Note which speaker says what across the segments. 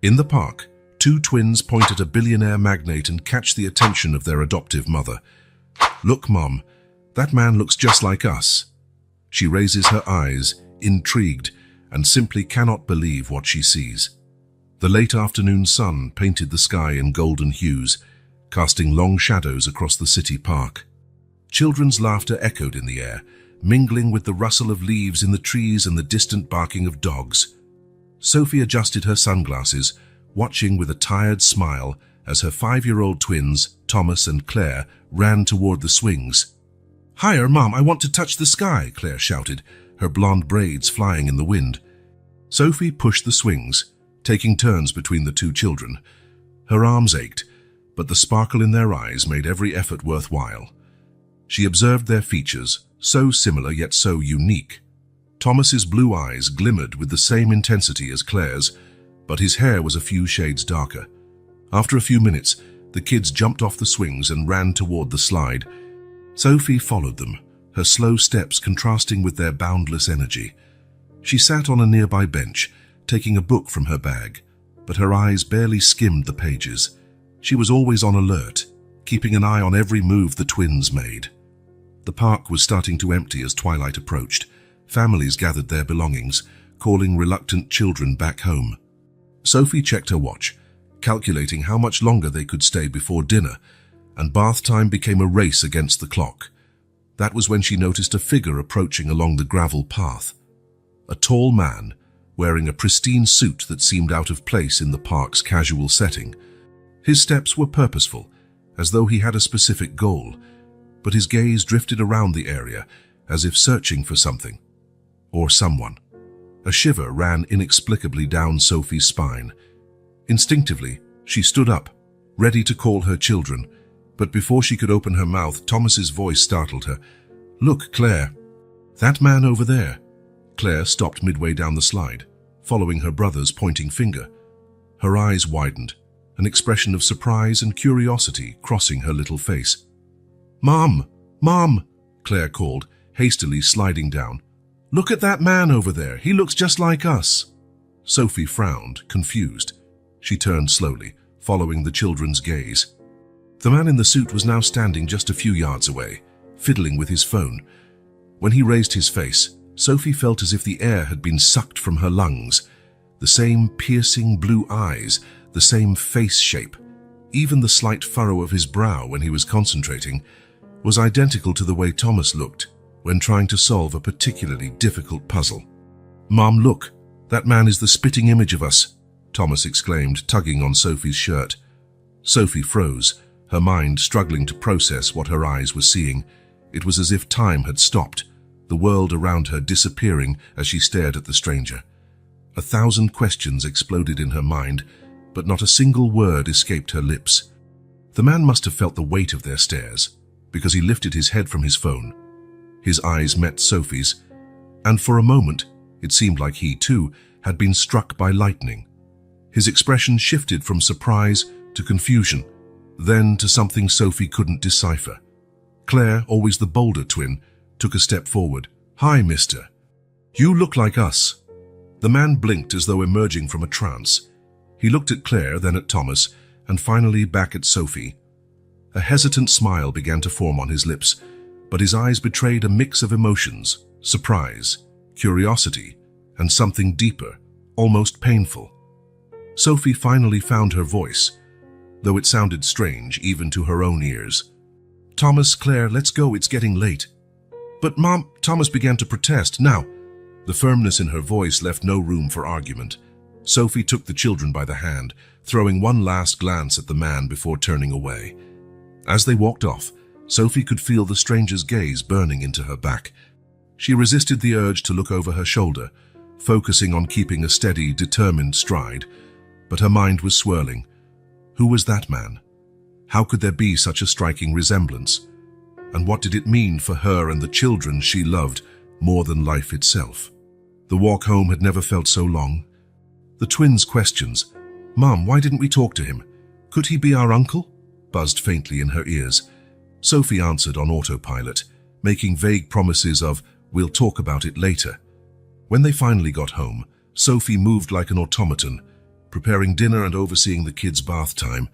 Speaker 1: In the park, two twins point at a billionaire magnate and catch the attention of their adoptive mother. "Look, Mom, that man looks just like us." She raises her eyes, intrigued, and simply cannot believe what she sees. The late afternoon sun painted the sky in golden hues, casting long shadows across the city park. Children's laughter echoed in the air, mingling with the rustle of leaves in the trees and the distant barking of dogs. Sophie adjusted her sunglasses, watching with a tired smile as her 5-year-old twins, Thomas and Claire, ran toward the swings. "Higher, Mom, I want to touch the sky," Claire shouted, her blonde braids flying in the wind. Sophie pushed the swings, taking turns between the two children. Her arms ached, but the sparkle in their eyes made every effort worthwhile. She observed their features, so similar yet so unique. Thomas's blue eyes glimmered with the same intensity as Claire's, but his hair was a few shades darker. After a few minutes, the kids jumped off the swings and ran toward the slide. Sophie followed them, her slow steps contrasting with their boundless energy. She sat on a nearby bench, taking a book from her bag, but her eyes barely skimmed the pages. She was always on alert, keeping an eye on every move the twins made. The park was starting to empty as twilight approached. Families gathered their belongings, calling reluctant children back home. Sophie checked her watch, calculating how much longer they could stay before dinner, and bath time became a race against the clock. That was when she noticed a figure approaching along the gravel path. A tall man, wearing a pristine suit that seemed out of place in the park's casual setting. His steps were purposeful, as though he had a specific goal, but his gaze drifted around the area as if searching for something or someone. A shiver ran inexplicably down Sophie's spine. Instinctively, she stood up, ready to call her children, but before she could open her mouth, Thomas's voice startled her. "Look, Claire, that man over there." Claire stopped midway down the slide, following her brother's pointing finger. Her eyes widened, an expression of surprise and curiosity crossing her little face. "Mom! Mom!" Claire called, hastily sliding down. "Look at that man over there. He looks just like us." Sophie frowned, confused. She turned slowly, following the children's gaze. The man in the suit was now standing just a few yards away, fiddling with his phone. When he raised his face, Sophie felt as if the air had been sucked from her lungs. The same piercing blue eyes, the same face shape, even the slight furrow of his brow when he was concentrating, was identical to the way Thomas looked when trying to solve a particularly difficult puzzle. "Mom, look, that man is the spitting image of us," Thomas exclaimed, tugging on Sophie's shirt. Sophie froze, her mind struggling to process what her eyes were seeing. It was as if time had stopped, the world around her disappearing as she stared at the stranger. 1,000 questions exploded in her mind, but not a single word escaped her lips. The man must have felt the weight of their stares, because he lifted his head from his phone. His eyes met Sophie's, and for a moment, it seemed like he, too, had been struck by lightning. His expression shifted from surprise to confusion, then to something Sophie couldn't decipher. Claire, always the bolder twin, took a step forward. "Hi, mister. You look like us." The man blinked as though emerging from a trance. He looked at Claire, then at Thomas, and finally back at Sophie. A hesitant smile began to form on his lips, but his eyes betrayed a mix of emotions: surprise, curiosity, and something deeper, almost painful. Sophie finally found her voice, though it sounded strange even to her own ears. "Thomas, Claire, let's go, it's getting late." "But Mom," Thomas began to protest. "Now." The firmness in her voice left no room for argument. Sophie took the children by the hand, throwing one last glance at the man before turning away. As they walked off, Sophie could feel the stranger's gaze burning into her back. She resisted the urge to look over her shoulder, focusing on keeping a steady, determined stride, but her mind was swirling. Who was that man? How could there be such a striking resemblance? And what did it mean for her and the children she loved more than life itself? The walk home had never felt so long. The twins' questions, "Mom, why didn't we talk to him? Could he be our uncle?" buzzed faintly in her ears. Sophie answered on autopilot, making vague promises of, "We'll talk about it later." When they finally got home, Sophie moved like an automaton, preparing dinner and overseeing the kids' bath time.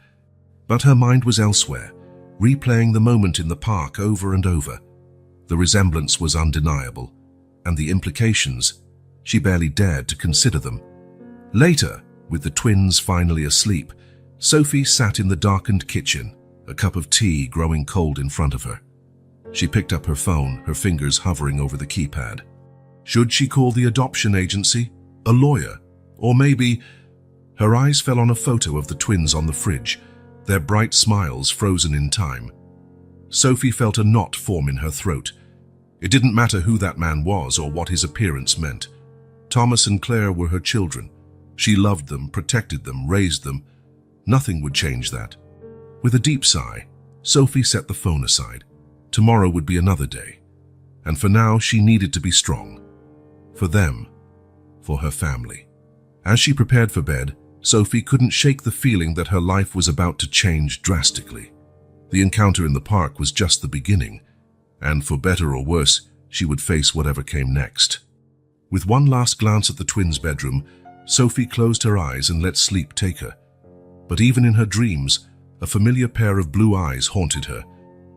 Speaker 1: But her mind was elsewhere, replaying the moment in the park over and over. The resemblance was undeniable, and the implications, she barely dared to consider them. Later, with the twins finally asleep, Sophie sat in the darkened kitchen, a cup of tea growing cold in front of her. She picked up her phone, her fingers hovering over the keypad. Should she call the adoption agency, a lawyer, or maybe... Her eyes fell on a photo of the twins on the fridge, their bright smiles frozen in time. Sophie felt a knot form in her throat. It didn't matter who that man was or what his appearance meant. Thomas and Claire were her children. She loved them, protected them, raised them. Nothing would change that. With a deep sigh, Sophie set the phone aside. Tomorrow would be another day. And for now, she needed to be strong. For them. For her family. As she prepared for bed, Sophie couldn't shake the feeling that her life was about to change drastically. The encounter in the park was just the beginning, and for better or worse, she would face whatever came next. With one last glance at the twins' bedroom, Sophie closed her eyes and let sleep take her. But even in her dreams, a familiar pair of blue eyes haunted her,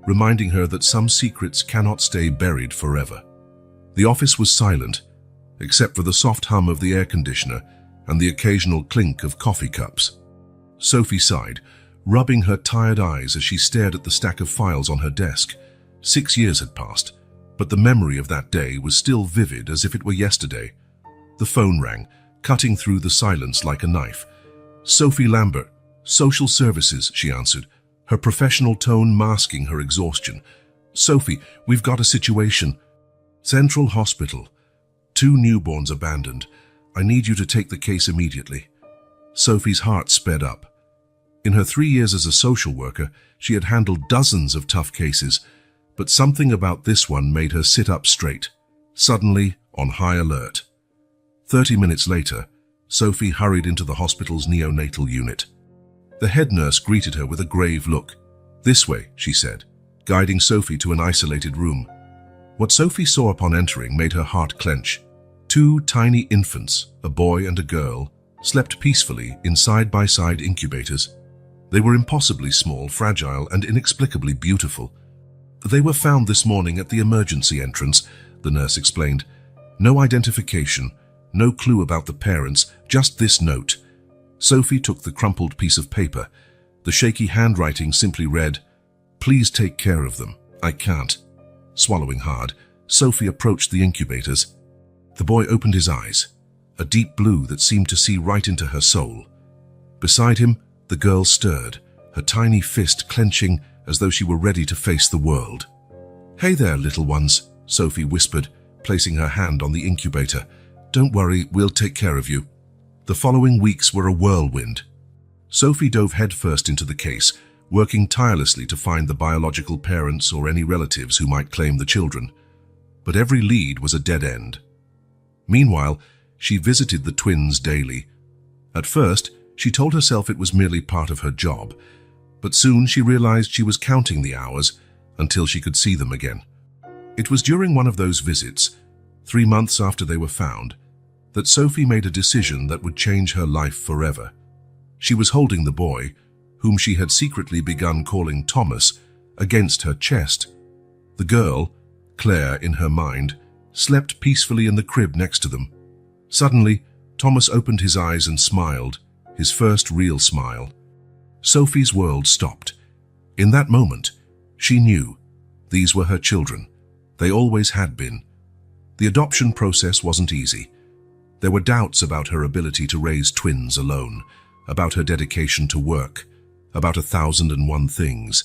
Speaker 1: reminding her that some secrets cannot stay buried forever. The office was silent, except for the soft hum of the air conditioner and the occasional clink of coffee cups. Sophie sighed, rubbing her tired eyes as she stared at the stack of files on her desk. 6 years had passed, but the memory of that day was still vivid as if it were yesterday. The phone rang, cutting through the silence like a knife. Sophie Lambert, Social Services, she answered, her professional tone masking her exhaustion. Sophie, we've got a situation. Central Hospital. 2 newborns abandoned. I need you to take the case immediately. Sophie's heart sped up. In her 3 years as a social worker, she had handled dozens of tough cases, but something about this one made her sit up straight, suddenly on high alert. 30 minutes later, Sophie hurried into the hospital's neonatal unit. The head nurse greeted her with a grave look. This way, she said, guiding Sophie to an isolated room. What Sophie saw upon entering made her heart clench. 2 tiny infants, a boy and a girl, slept peacefully in side-by-side incubators. They were impossibly small, fragile, and inexplicably beautiful. They were found this morning at the emergency entrance, the nurse explained. No identification, no clue about the parents, just this note. Sophie took the crumpled piece of paper. The shaky handwriting simply read, "Please take care of them. I can't." Swallowing hard, Sophie approached the incubators. The boy opened his eyes, a deep blue that seemed to see right into her soul. Beside him, the girl stirred, her tiny fist clenching as though she were ready to face the world. "Hey there, little ones," Sophie whispered, placing her hand on the incubator. "Don't worry, we'll take care of you." The following weeks were a whirlwind. Sophie dove headfirst into the case, working tirelessly to find the biological parents or any relatives who might claim the children. But every lead was a dead end. Meanwhile, she visited the twins daily. At first, she told herself it was merely part of her job, but soon she realized she was counting the hours until she could see them again. It was during one of those visits, 3 months after they were found, that Sophie made a decision that would change her life forever. She was holding the boy, whom she had secretly begun calling Thomas, against her chest. The girl, Claire in her mind, slept peacefully in the crib next to them. Suddenly, Thomas opened his eyes and smiled, his first real smile. Sophie's world stopped. In that moment, she knew these were her children. They always had been. The adoption process wasn't easy. There were doubts about her ability to raise twins alone, about her dedication to work, about 1,001 things.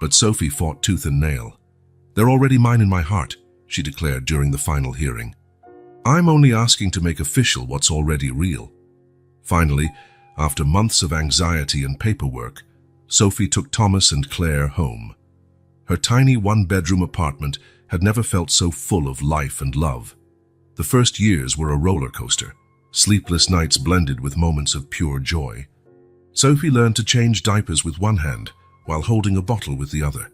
Speaker 1: But Sophie fought tooth and nail. "They're already mine in my heart," she declared during the final hearing. "I'm only asking to make official what's already real." Finally, after months of anxiety and paperwork, Sophie took Thomas and Claire home. Her tiny 1-bedroom apartment had never felt so full of life and love. The first years were a roller coaster, sleepless nights blended with moments of pure joy. Sophie learned to change diapers with one hand while holding a bottle with the other.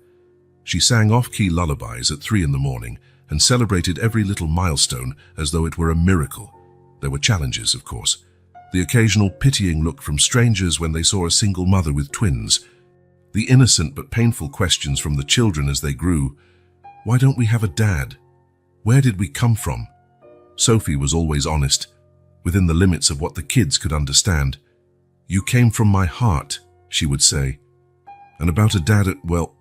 Speaker 1: She sang off-key lullabies at 3 in the morning and celebrated every little milestone as though it were a miracle. There were challenges, of course. the occasional pitying look from strangers when they saw a single mother with twins, the innocent but painful questions from the children as they grew. Why don't we have a dad? Where did we come from? Sophie was always honest, within the limits of what the kids could understand. You came from my heart, she would say. And about a dad, well,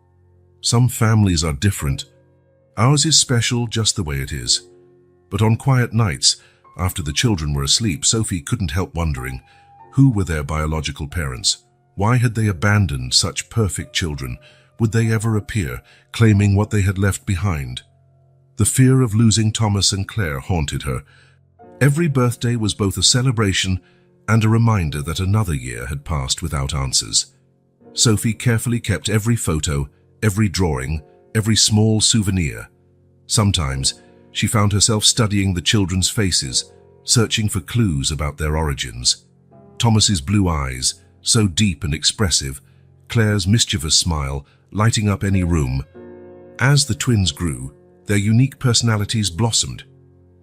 Speaker 1: some families are different. Ours is special just the way it is. But on quiet nights, after the children were asleep, Sophie couldn't help wondering, who were their biological parents? Why had they abandoned such perfect children? Would they ever appear, claiming what they had left behind? The fear of losing Thomas and Claire haunted her. Every birthday was both a celebration and a reminder that another year had passed without answers. Sophie carefully kept every photo, every drawing, every small souvenir. Sometimes, she found herself studying the children's faces, searching for clues about their origins. Thomas's blue eyes, so deep and expressive, Claire's mischievous smile, lighting up any room. As the twins grew, their unique personalities blossomed.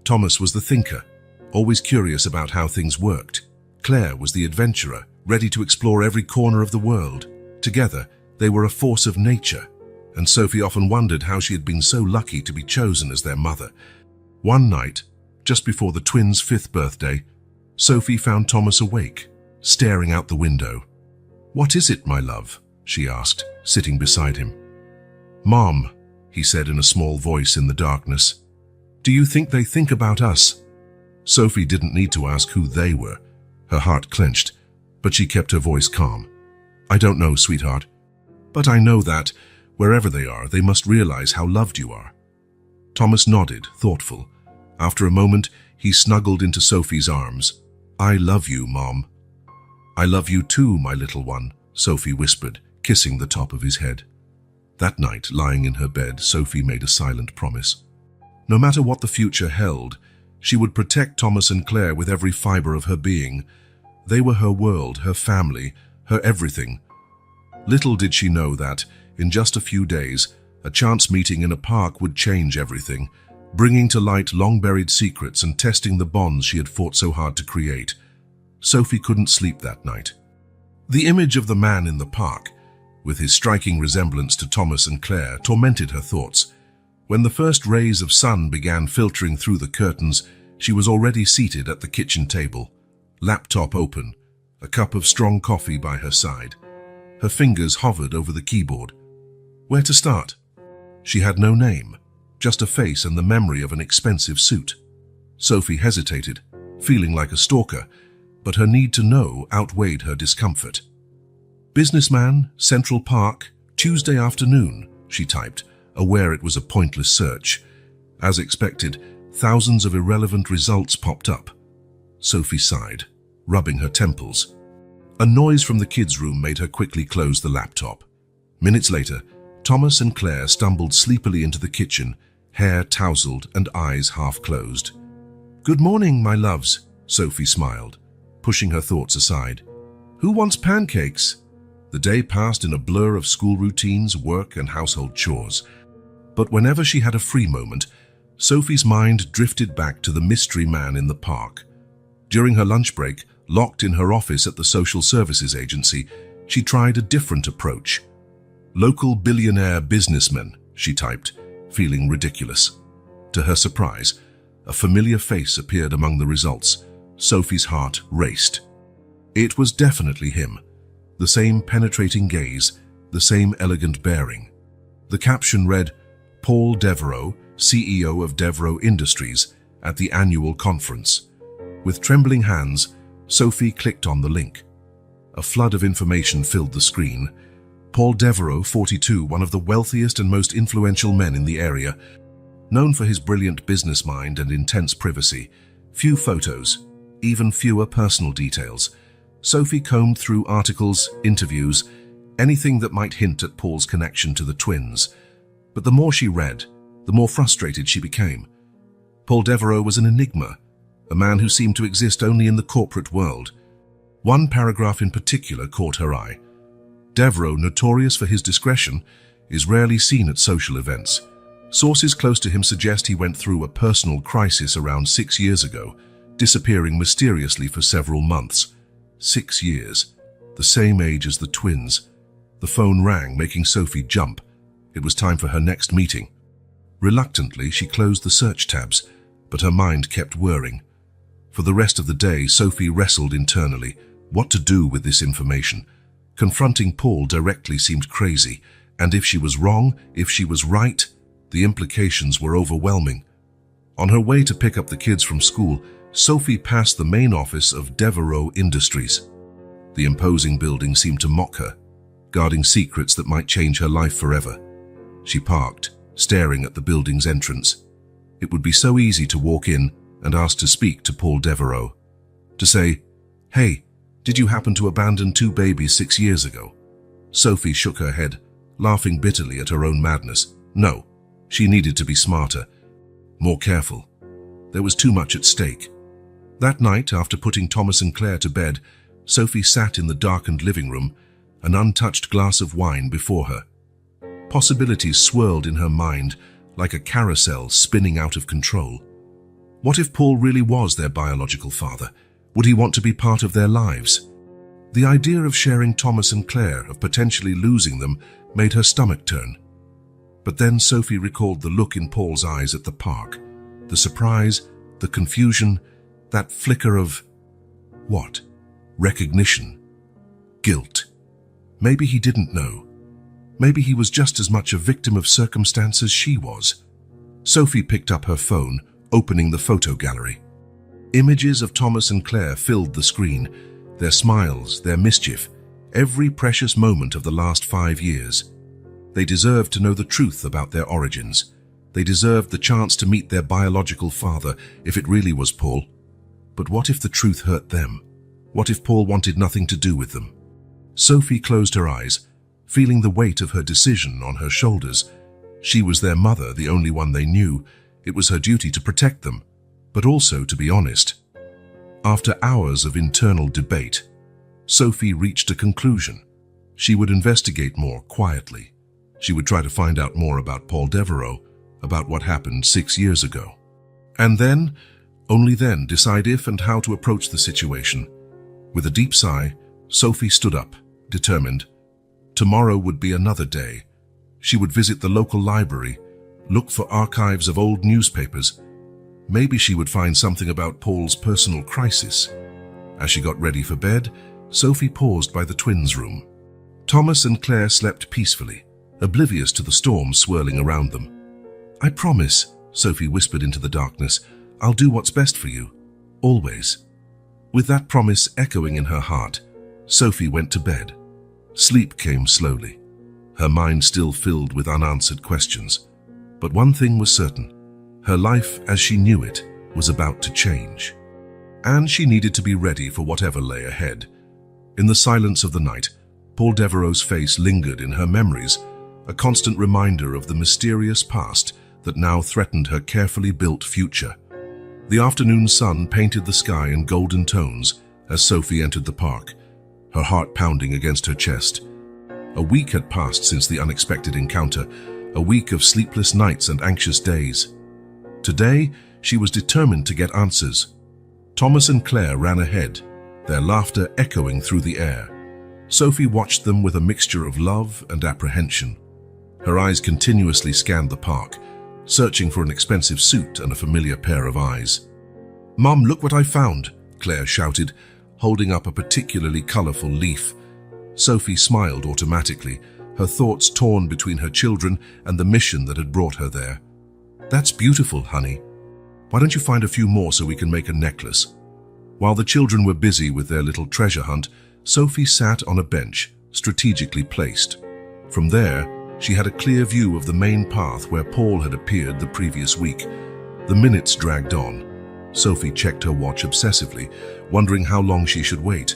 Speaker 1: Thomas was the thinker, always curious about how things worked. Claire was the adventurer, ready to explore every corner of the world. Together, they were a force of nature, and Sophie often wondered how she had been so lucky to be chosen as their mother. One night, just before the twins' 5th birthday, Sophie found Thomas awake, staring out the window. "What is it, my love?" she asked, sitting beside him. "Mom," he said in a small voice in the darkness. "Do you think they think about us?" Sophie didn't need to ask who they were. Her heart clenched, but she kept her voice calm. "I don't know, sweetheart. But I know that, wherever they are, they must realize how loved you are." Thomas nodded, thoughtful. After a moment, he snuggled into Sophie's arms. "I love you, Mom." "I love you too, my little one," Sophie whispered, kissing the top of his head. That night, lying in her bed, Sophie made a silent promise. No matter what the future held, she would protect Thomas and Claire with every fiber of her being. They were her world, her family, her everything. Little did she know that, in just a few days, a chance meeting in a park would change everything, bringing to light long-buried secrets and testing the bonds she had fought so hard to create. Sophie couldn't sleep that night. The image of the man in the park, with his striking resemblance to Thomas and Claire, tormented her thoughts. When the first rays of sun began filtering through the curtains, she was already seated at the kitchen table, laptop open, a cup of strong coffee by her side. Her fingers hovered over the keyboard. Where to start? She had no name, just a face and the memory of an expensive suit. Sophie hesitated, feeling like a stalker, but her need to know outweighed her discomfort. "Businessman, Central Park, Tuesday afternoon," she typed, aware it was a pointless search. As expected, thousands of irrelevant results popped up. Sophie sighed, rubbing her temples. A noise from the kids' room made her quickly close the laptop. Minutes later, Thomas and Claire stumbled sleepily into the kitchen, hair tousled and eyes half closed. "Good morning, my loves," Sophie smiled, pushing her thoughts aside. "Who wants pancakes?" The day passed in a blur of school routines, work, and household chores. But whenever she had a free moment, Sophie's mind drifted back to the mystery man in the park. During her lunch break, locked in her office at the social services agency, she tried a different approach. "Local billionaire businessman," she typed, feeling ridiculous. To her surprise, a familiar face appeared among the results. Sophie's heart raced. It was definitely him. The same penetrating gaze, the same elegant bearing. The caption read, "Paul Devereaux, CEO of Devereaux Industries, at the annual conference." With trembling hands, Sophie clicked on the link. A flood of information filled the screen. Paul Devereaux, 42, one of the wealthiest and most influential men in the area, known for his brilliant business mind and intense privacy. Few photos, even fewer personal details. Sophie combed through articles, interviews, anything that might hint at Paul's connection to the twins. But the more she read, the more frustrated she became. Paul Devereaux was an enigma, a man who seemed to exist only in the corporate world. One paragraph in particular caught her eye. Devereaux, notorious for his discretion, is rarely seen at social events. Sources close to him suggest he went through a personal crisis around 6 years ago, disappearing mysteriously for several months. 6 years. The same age as the twins. The phone rang, making Sophie jump. It was time for her next meeting. Reluctantly, she closed the search tabs, but her mind kept whirring. For the rest of the day, Sophie wrestled internally. What to do with this information? Confronting Paul directly seemed crazy, and if she was wrong, if she was right, the implications were overwhelming. On her way to pick up the kids from school, Sophie passed the main office of Devereaux Industries. The imposing building seemed to mock her, guarding secrets that might change her life forever. She parked, staring at the building's entrance. It would be so easy to walk in and ask to speak to Paul Devereaux. To say, "Hey, did you happen to abandon 2 babies 6 years ago?" Sophie shook her head, laughing bitterly at her own madness. No, she needed to be smarter, more careful. There was too much at stake. That night, after putting Thomas and Claire to bed, Sophie sat in the darkened living room, an untouched glass of wine before her. Possibilities swirled in her mind like a carousel spinning out of control. What if Paul really was their biological father? Would he want to be part of their lives? The idea of sharing Thomas and Claire, of potentially losing them, made her stomach turn. But then Sophie recalled the look in Paul's eyes at the park, the surprise, the confusion, that flicker of... what? Recognition. Guilt. Maybe he didn't know. Maybe he was just as much a victim of circumstance as she was. Sophie picked up her phone, opening the photo gallery. Images of Thomas and Claire filled the screen, their smiles, their mischief, every precious moment of the last 5 years. They deserved to know the truth about their origins. They deserved the chance to meet their biological father, if it really was Paul. But what if the truth hurt them? What if Paul wanted nothing to do with them? Sophie closed her eyes, feeling the weight of her decision on her shoulders. She was their mother, the only one they knew. It was her duty to protect them, but also to be honest. After hours of internal debate, Sophie reached a conclusion. She would investigate more quietly. She would try to find out more about Paul Devereaux, about what happened 6 years ago. And then, only then, decide if and how to approach the situation. With a deep sigh, Sophie stood up, determined. Tomorrow would be another day. She would visit the local library, look for archives of old newspapers. Maybe she would find something about Paul's personal crisis. As she got ready for bed, Sophie paused by the twins' room. Thomas and Claire slept peacefully, oblivious to the storm swirling around them. "I promise," Sophie whispered into the darkness, "I'll do what's best for you. Always." With that promise echoing in her heart, Sophie went to bed. Sleep came slowly, her mind still filled with unanswered questions. But one thing was certain. Her life, as she knew it, was about to change. And she needed to be ready for whatever lay ahead. In the silence of the night, Paul Devereaux's face lingered in her memories, a constant reminder of the mysterious past that now threatened her carefully built future. The afternoon sun painted the sky in golden tones as Sophie entered the park, her heart pounding against her chest. A week had passed since the unexpected encounter, a week of sleepless nights and anxious days. Today, she was determined to get answers. Thomas and Claire ran ahead, their laughter echoing through the air. Sophie watched them with a mixture of love and apprehension. Her eyes continuously scanned the park, searching for an expensive suit and a familiar pair of eyes. "Mom, look what I found," Claire shouted, holding up a particularly colorful leaf. Sophie smiled automatically, her thoughts torn between her children and the mission that had brought her there. "That's beautiful, honey. Why don't you find a few more so we can make a necklace?" While the children were busy with their little treasure hunt, Sophie sat on a bench, strategically placed. From there, she had a clear view of the main path where Paul had appeared the previous week. The minutes dragged on. Sophie checked her watch obsessively, wondering how long she should wait.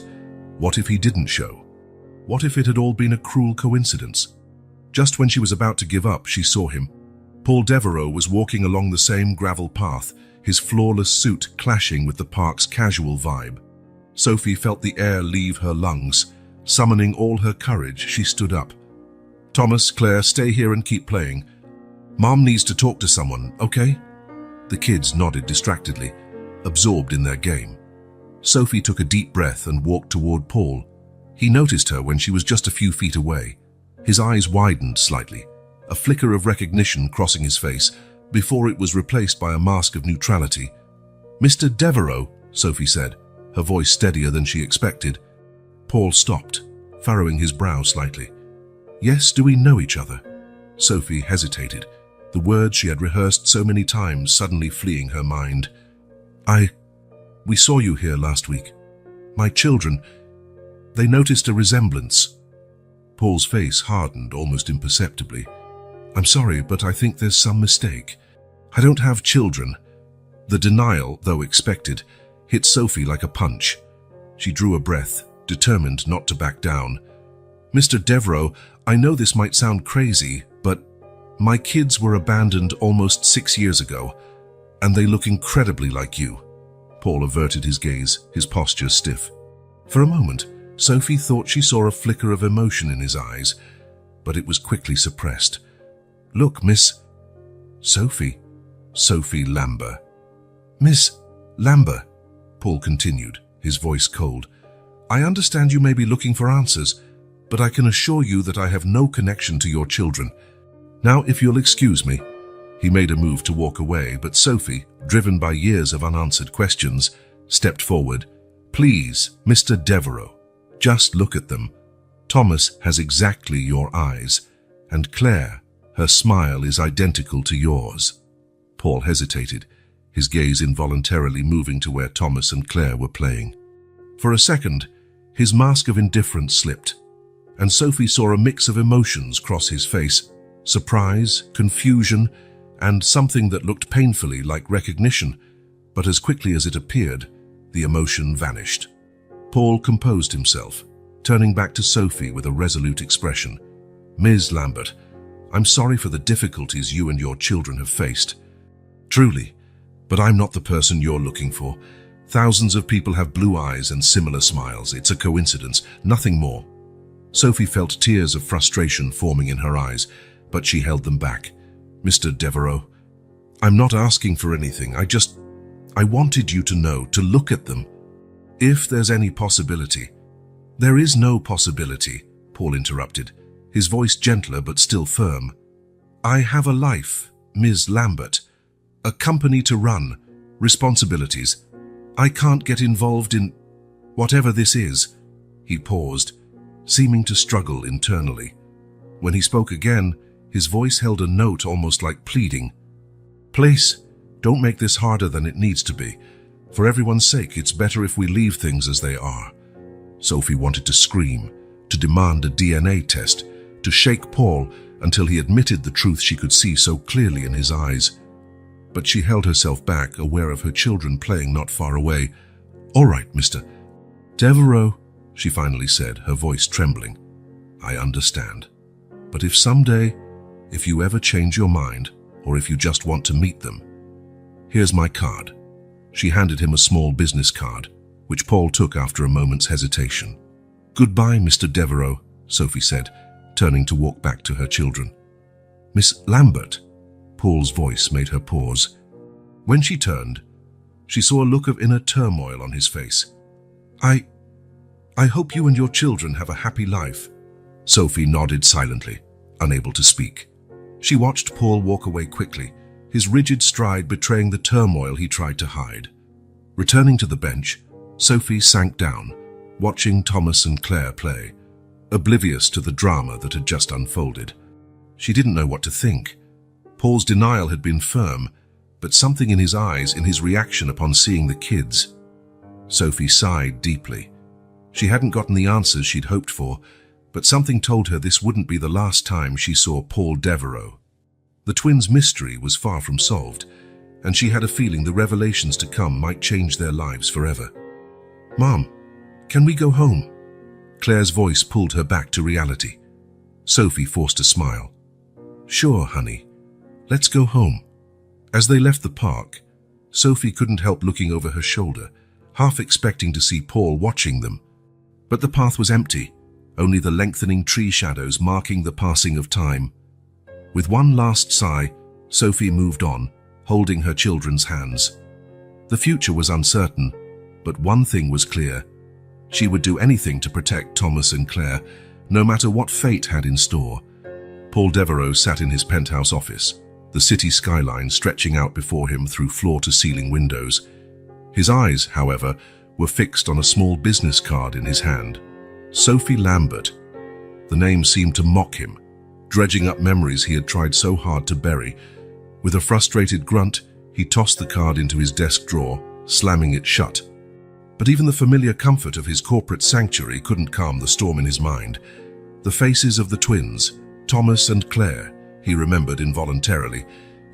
Speaker 1: What if he didn't show? What if it had all been a cruel coincidence? Just when she was about to give up, she saw him. Paul Devereaux was walking along the same gravel path, his flawless suit clashing with the park's casual vibe. Sophie felt the air leave her lungs. Summoning all her courage, she stood up. "Thomas, Claire, stay here and keep playing. Mom needs to talk to someone, okay?" The kids nodded distractedly. absorbed in their game. Sophie took a deep breath and walked toward Paul. He noticed her when she was just a few feet away. His eyes widened slightly, a flicker of recognition crossing his face before it was replaced by a mask of neutrality. "Mr. Devereux," Sophie said, her voice steadier than she expected. Paul stopped, furrowing his brow slightly. "Yes, do we know each other?" Sophie hesitated, the words she had rehearsed so many times suddenly fleeing her mind. We saw you here last week. My children, they noticed a resemblance." Paul's face hardened almost imperceptibly. "I'm sorry, but I think there's some mistake. I don't have children." The denial, though expected, hit Sophie like a punch. She drew a breath, determined not to back down. "Mr. Devereux, I know this might sound crazy, but my kids were abandoned almost 6 years ago, and they look incredibly like you." Paul averted his gaze, his posture stiff. For a moment, Sophie thought she saw a flicker of emotion in his eyes, but it was quickly suppressed. "Look, Miss Sophie Lambert." "Miss Lambert," Paul continued, his voice cold, "I understand you may be looking for answers, but I can assure you that I have no connection to your children. Now, if you'll excuse me." He made a move to walk away, but Sophie, driven by years of unanswered questions, stepped forward. "Please, Mr. Devereux, just look at them. Thomas has exactly your eyes, and Claire, her smile is identical to yours." Paul hesitated, his gaze involuntarily moving to where Thomas and Claire were playing. For a second, his mask of indifference slipped, and Sophie saw a mix of emotions cross his face: surprise, confusion, and something that looked painfully like recognition, but as quickly as it appeared, the emotion vanished. Paul composed himself, turning back to Sophie with a resolute expression. "Ms. Lambert, I'm sorry for the difficulties you and your children have faced. Truly, but I'm not the person you're looking for. Thousands of people have blue eyes and similar smiles. It's a coincidence, nothing more." Sophie felt tears of frustration forming in her eyes, but she held them back. "Mr. Devereux, I'm not asking for anything. I wanted you to know, to look at them. If there's any possibility." "There is no possibility," Paul interrupted, his voice gentler but still firm. "I have a life, Ms. Lambert, a company to run, responsibilities. I can't get involved in whatever this is." He paused, seeming to struggle internally. When he spoke again, his voice held a note almost like pleading. "Please, don't make this harder than it needs to be. For everyone's sake, it's better if we leave things as they are." Sophie wanted to scream, to demand a DNA test, to shake Paul until he admitted the truth she could see so clearly in his eyes. But she held herself back, aware of her children playing not far away. "All right, Mr. Devereux," she finally said, her voice trembling. "I understand. But if someday, if you ever change your mind, or if you just want to meet them, here's my card." She handed him a small business card, which Paul took after a moment's hesitation. "Goodbye, Mr. Devereux," Sophie said, turning to walk back to her children. "Miss Lambert," Paul's voice made her pause. When she turned, she saw a look of inner turmoil on his face. I hope you and your children have a happy life." Sophie nodded silently, unable to speak. She watched Paul walk away quickly, his rigid stride betraying the turmoil he tried to hide. Returning to the bench, Sophie sank down, watching Thomas and Claire play, oblivious to the drama that had just unfolded. She didn't know what to think. Paul's denial had been firm, but something in his eyes, in his reaction upon seeing the kids. Sophie sighed deeply. She hadn't gotten the answers she'd hoped for, but something told her this wouldn't be the last time she saw Paul Devereux. The twins' mystery was far from solved, and she had a feeling the revelations to come might change their lives forever. "Mom, can we go home?" Claire's voice pulled her back to reality. Sophie forced a smile. "Sure, honey. Let's go home." As they left the park, Sophie couldn't help looking over her shoulder, half expecting to see Paul watching them. But the path was empty, only the lengthening tree shadows marking the passing of time. With one last sigh, Sophie moved on, holding her children's hands. The future was uncertain, but one thing was clear. She would do anything to protect Thomas and Claire, no matter what fate had in store. Paul Devereaux sat in his penthouse office, the city skyline stretching out before him through floor-to-ceiling windows. His eyes, however, were fixed on a small business card in his hand. Sophie Lambert. The name seemed to mock him, dredging up memories he had tried so hard to bury. With a frustrated grunt, he tossed the card into his desk drawer, slamming it shut. But even the familiar comfort of his corporate sanctuary couldn't calm the storm in his mind. The faces of the twins, Thomas and Claire, he remembered involuntarily,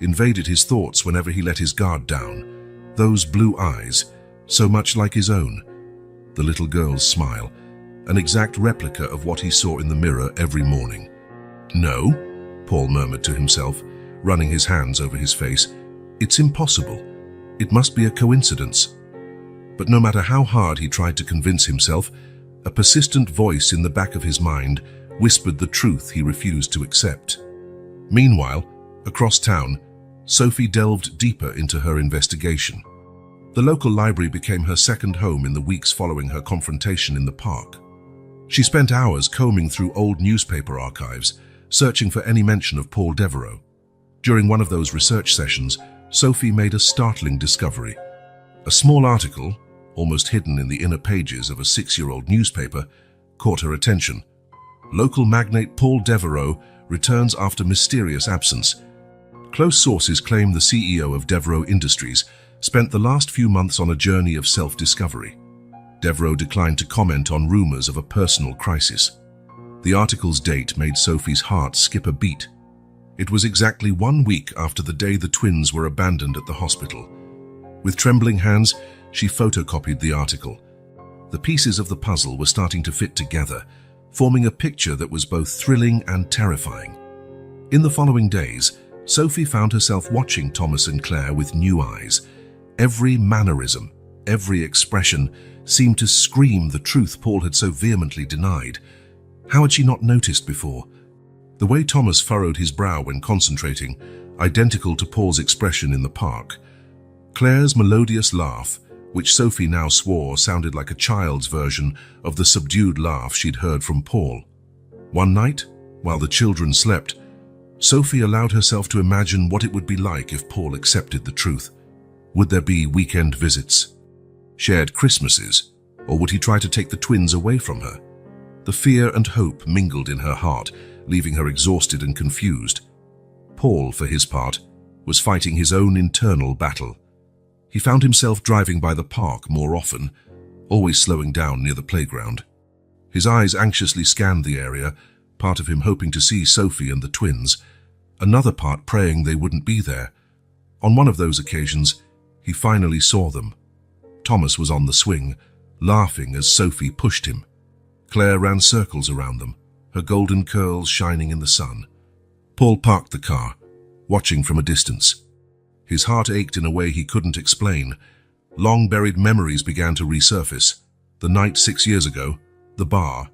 Speaker 1: invaded his thoughts whenever he let his guard down. Those blue eyes, so much like his own. The little girl's smile, an exact replica of what he saw in the mirror every morning. "No," Paul murmured to himself, running his hands over his face. "It's impossible. It must be a coincidence." But no matter how hard he tried to convince himself, a persistent voice in the back of his mind whispered the truth he refused to accept. Meanwhile, across town, Sophie delved deeper into her investigation. The local library became her second home in the weeks following her confrontation in the park. She spent hours combing through old newspaper archives, searching for any mention of Paul Devereaux. During one of those research sessions, Sophie made a startling discovery. A small article, almost hidden in the inner pages of a 6-year-old newspaper, caught her attention. Local magnate Paul Devereaux returns after mysterious absence. Close sources claim the CEO of Devereaux Industries spent the last few months on a journey of self-discovery. Devereaux declined to comment on rumors of a personal crisis. The article's date made Sophie's heart skip a beat. It was exactly 1 week after the day the twins were abandoned at the hospital. With trembling hands, she photocopied the article. The pieces of the puzzle were starting to fit together, forming a picture that was both thrilling and terrifying. In the following days, Sophie found herself watching Thomas and Claire with new eyes. Every mannerism, every expression seemed to scream the truth Paul had so vehemently denied. How had she not noticed before? The way Thomas furrowed his brow when concentrating, identical to Paul's expression in the park. Claire's melodious laugh, which Sophie now swore sounded like a child's version of the subdued laugh she'd heard from Paul. One night, while the children slept, Sophie allowed herself to imagine what it would be like if Paul accepted the truth. Would there be weekend visits, shared Christmases, or would he try to take the twins away from her? The fear and hope mingled in her heart, leaving her exhausted and confused. Paul, for his part, was fighting his own internal battle. He found himself driving by the park more often, always slowing down near the playground. His eyes anxiously scanned the area, part of him hoping to see Sophie and the twins, another part praying they wouldn't be there. On one of those occasions, he finally saw them. Thomas was on the swing, laughing as Sophie pushed him. Claire ran circles around them, her golden curls shining in the sun. Paul parked the car, watching from a distance. His heart ached in a way he couldn't explain. Long-buried memories began to resurface. The night 6 years ago, the bar,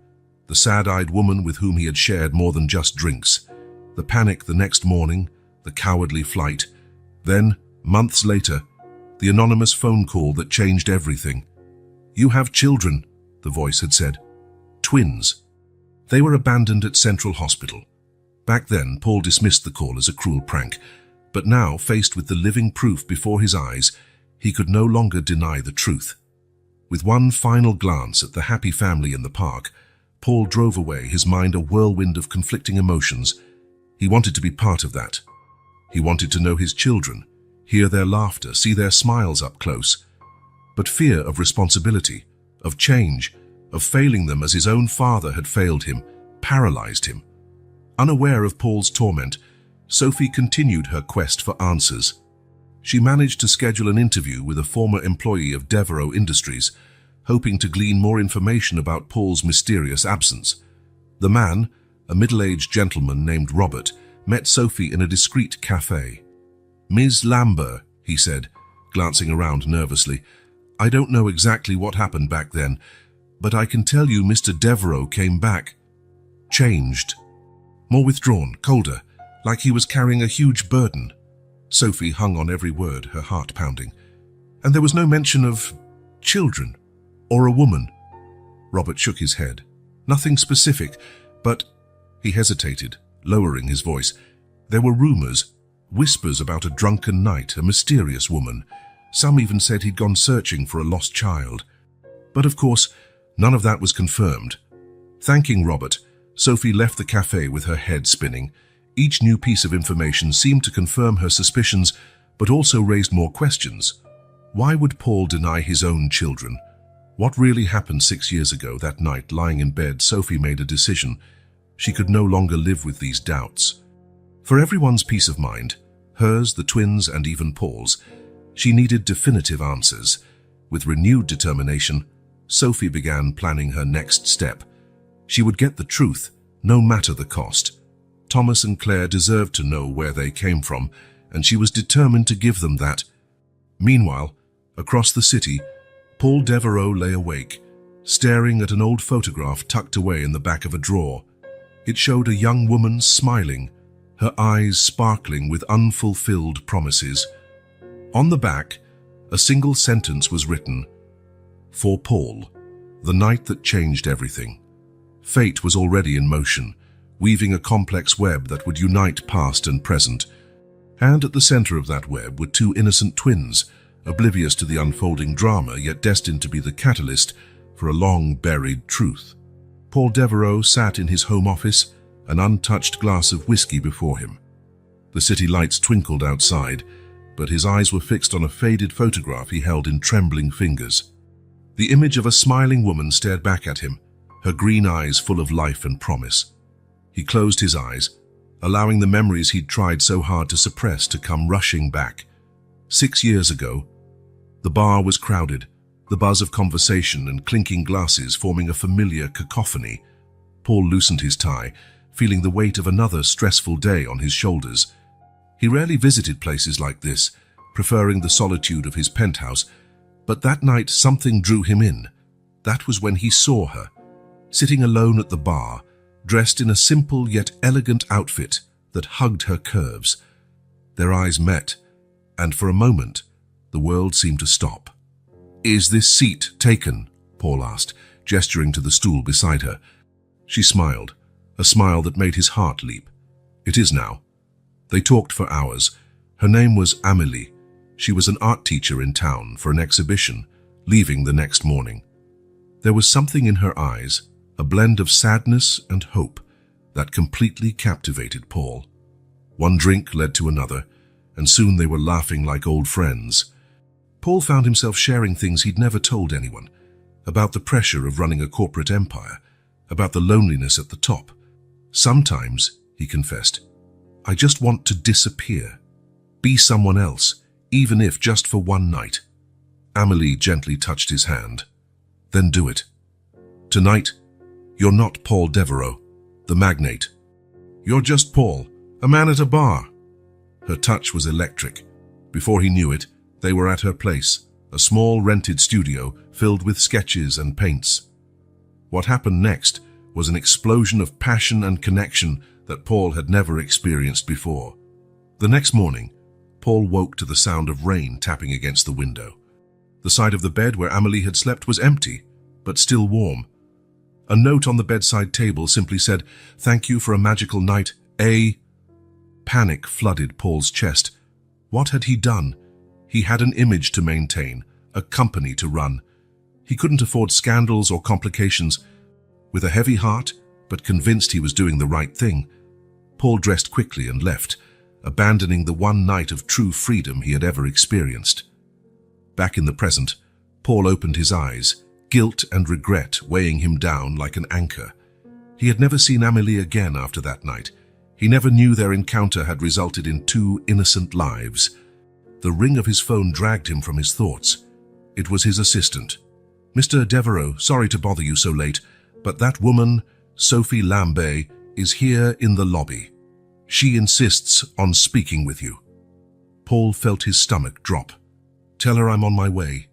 Speaker 1: the sad-eyed woman with whom he had shared more than just drinks, the panic the next morning, the cowardly flight. Then, months later, the anonymous phone call that changed everything. "You have children," the voice had said. "Twins." They were abandoned at Central Hospital. Back then, Paul dismissed the call as a cruel prank, but now, faced with the living proof before his eyes, he could no longer deny the truth. With one final glance at the happy family in the park, Paul drove away, his mind a whirlwind of conflicting emotions. He wanted to be part of that. He wanted to know his children, hear their laughter, see their smiles up close. But fear of responsibility, of change, of failing them as his own father had failed him, paralyzed him. Unaware of Paul's torment, Sophie continued her quest for answers. She managed to schedule an interview with a former employee of Devereaux Industries, hoping to glean more information about Paul's mysterious absence. The man, a middle-aged gentleman named Robert, met Sophie in a discreet cafe. "Ms. Lambert," he said, glancing around nervously, "I don't know exactly what happened back then, but I can tell you Mr. Devereaux came back. Changed. More withdrawn, colder, like he was carrying a huge burden." Sophie hung on every word, her heart pounding. And there was no mention of children or a woman. Robert shook his head. Nothing specific, but he hesitated, lowering his voice. There were rumors, whispers about a drunken knight, a mysterious woman. Some even said he'd gone searching for a lost child. But of course, none of that was confirmed. Thanking Robert, Sophie left the cafe with her head spinning. Each new piece of information seemed to confirm her suspicions, but also raised more questions. Why would Paul deny his own children? What really happened 6 years ago? That night, lying in bed, Sophie made a decision. She could no longer live with these doubts. For everyone's peace of mind, hers, the twins, and even Paul's, she needed definitive answers. With renewed determination, Sophie began planning her next step. She would get the truth, no matter the cost. Thomas and Claire deserved to know where they came from, and she was determined to give them that. Meanwhile, across the city, Paul Devereaux lay awake, staring at an old photograph tucked away in the back of a drawer. It showed a young woman smiling, her eyes sparkling with unfulfilled promises. On the back, a single sentence was written: "For Paul, the night that changed everything." Fate was already in motion, weaving a complex web that would unite past and present. And at the center of that web were two innocent twins, oblivious to the unfolding drama, yet destined to be the catalyst for a long-buried truth. Paul Devereaux sat in his home office, an untouched glass of whiskey before him. The city lights twinkled outside, but his eyes were fixed on a faded photograph he held in trembling fingers. The image of a smiling woman stared back at him, her green eyes full of life and promise. He closed his eyes, allowing the memories he'd tried so hard to suppress to come rushing back. 6 years ago, the bar was crowded, the buzz of conversation and clinking glasses forming a familiar cacophony. Paul loosened his tie, feeling the weight of another stressful day on his shoulders. He rarely visited places like this, preferring the solitude of his penthouse, but that night something drew him in. That was when he saw her, sitting alone at the bar, dressed in a simple yet elegant outfit that hugged her curves. Their eyes met, and for a moment, the world seemed to stop. "Is this seat taken?" Paul asked, gesturing to the stool beside her. She smiled, a smile that made his heart leap. "It is now." They talked for hours. Her name was Amélie. She was an art teacher in town for an exhibition, leaving the next morning. There was something in her eyes, a blend of sadness and hope, that completely captivated Paul. One drink led to another, and soon they were laughing like old friends. Paul found himself sharing things he'd never told anyone, about the pressure of running a corporate empire, about the loneliness at the top. "Sometimes," he confessed, "I just want to disappear, be someone else, even if just for one night." Amélie gently touched his hand. "Then do it. Tonight, you're not Paul Devereaux, the magnate. You're just Paul, a man at a bar." Her touch was electric. Before he knew it, they were at her place, a small rented studio filled with sketches and paints. What happened next was an explosion of passion and connection that Paul had never experienced before. The next morning, Paul woke to the sound of rain tapping against the window. The side of the bed where Amélie had slept was empty, but still warm. A note on the bedside table simply said, "Thank you for a magical night, A." Panic flooded Paul's chest. What had he done? He had an image to maintain, a company to run. He couldn't afford scandals or complications. With a heavy heart, but convinced he was doing the right thing, Paul dressed quickly and left, abandoning the one night of true freedom he had ever experienced. Back in the present, Paul opened his eyes, guilt and regret weighing him down like an anchor. He had never seen Amélie again after that night. He never knew their encounter had resulted in 2 innocent lives. The ring of his phone dragged him from his thoughts. It was his assistant. "Mr. Devereaux, sorry to bother you so late, but that woman, Sophie Lambert, is here in the lobby. She insists on speaking with you." Paul felt his stomach drop. "Tell her I'm on my way."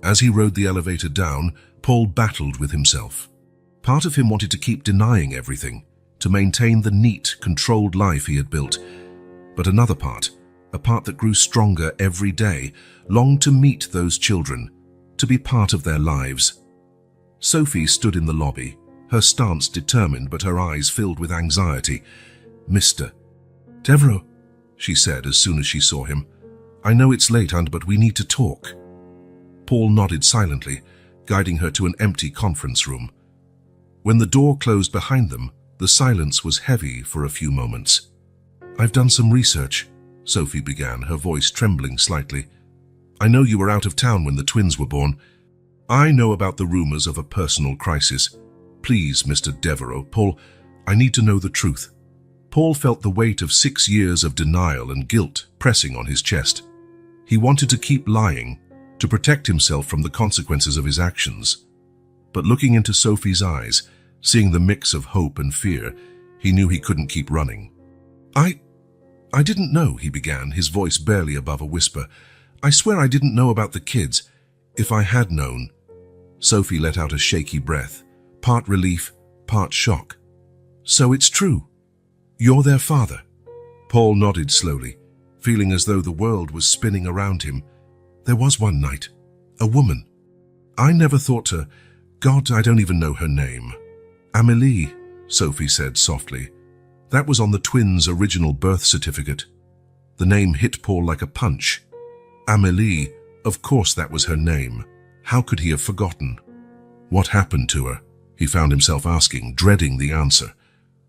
Speaker 1: As he rode the elevator down, Paul battled with himself. Part of him wanted to keep denying everything, to maintain the neat, controlled life he had built. But another part, a part that grew stronger every day, longed to meet those children, to be part of their lives. Sophie stood in the lobby, her stance determined but her eyes filled with anxiety. "Mr. Devereux," she said as soon as she saw him. "I know it's late, but we need to talk." Paul nodded silently, guiding her to an empty conference room. When the door closed behind them, the silence was heavy for a few moments. "I've done some research," Sophie began, her voice trembling slightly. "I know you were out of town when the twins were born. I know about the rumors of a personal crisis. Please, Mr. Devereux, Paul, I need to know the truth." Paul felt the weight of 6 years of denial and guilt pressing on his chest. He wanted to keep lying, to protect himself from the consequences of his actions. But looking into Sophie's eyes, seeing the mix of hope and fear, he knew he couldn't keep running. I didn't know," he began, his voice barely above a whisper. "I swear I didn't know about the kids. If I had known." Sophie let out a shaky breath, part relief, part shock. "So it's true. You're their father?" Paul nodded slowly, feeling as though the world was spinning around him. "There was one night, a woman. I never thought to... God, I don't even know her name." "Amélie," Sophie said softly. "That was on the twins' original birth certificate." The name hit Paul like a punch. Amélie, of course that was her name. How could he have forgotten? What happened to her? He found himself asking, dreading the answer.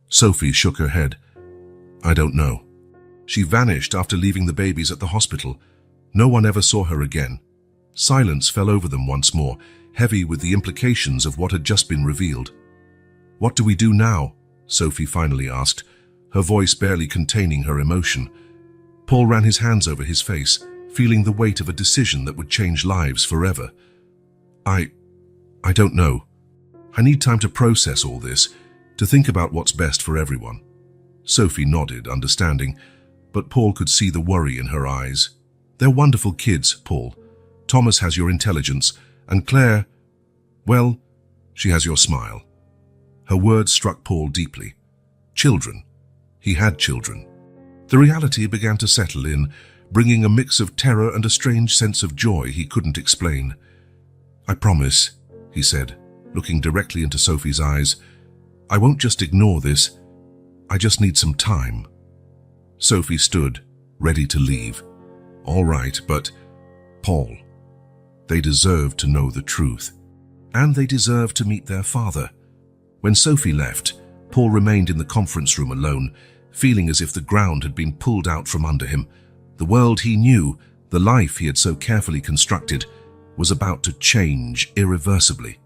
Speaker 1: Sophie shook her head. "I don't know. She vanished after leaving the babies at the hospital. No one ever saw her again." Silence fell over them once more, heavy with the implications of what had just been revealed. "What do we do now?" Sophie finally asked, her voice barely containing her emotion. Paul ran his hands over his face, feeling the weight of a decision that would change lives forever. I don't know. I need time to process all this, to think about what's best for everyone." Sophie nodded, understanding, but Paul could see the worry in her eyes. "They're wonderful kids, Paul. Thomas has your intelligence, and Claire, well, she has your smile." Her words struck Paul deeply. Children. He had children. The reality began to settle in, bringing a mix of terror and a strange sense of joy he couldn't explain. "I promise," he said, looking directly into Sophie's eyes. "I won't just ignore this. I just need some time." Sophie stood, ready to leave. "All right, but Paul, they deserve to know the truth. And they deserve to meet their father." When Sophie left, Paul remained in the conference room alone, feeling as if the ground had been pulled out from under him. The world he knew, the life he had so carefully constructed, was about to change irreversibly.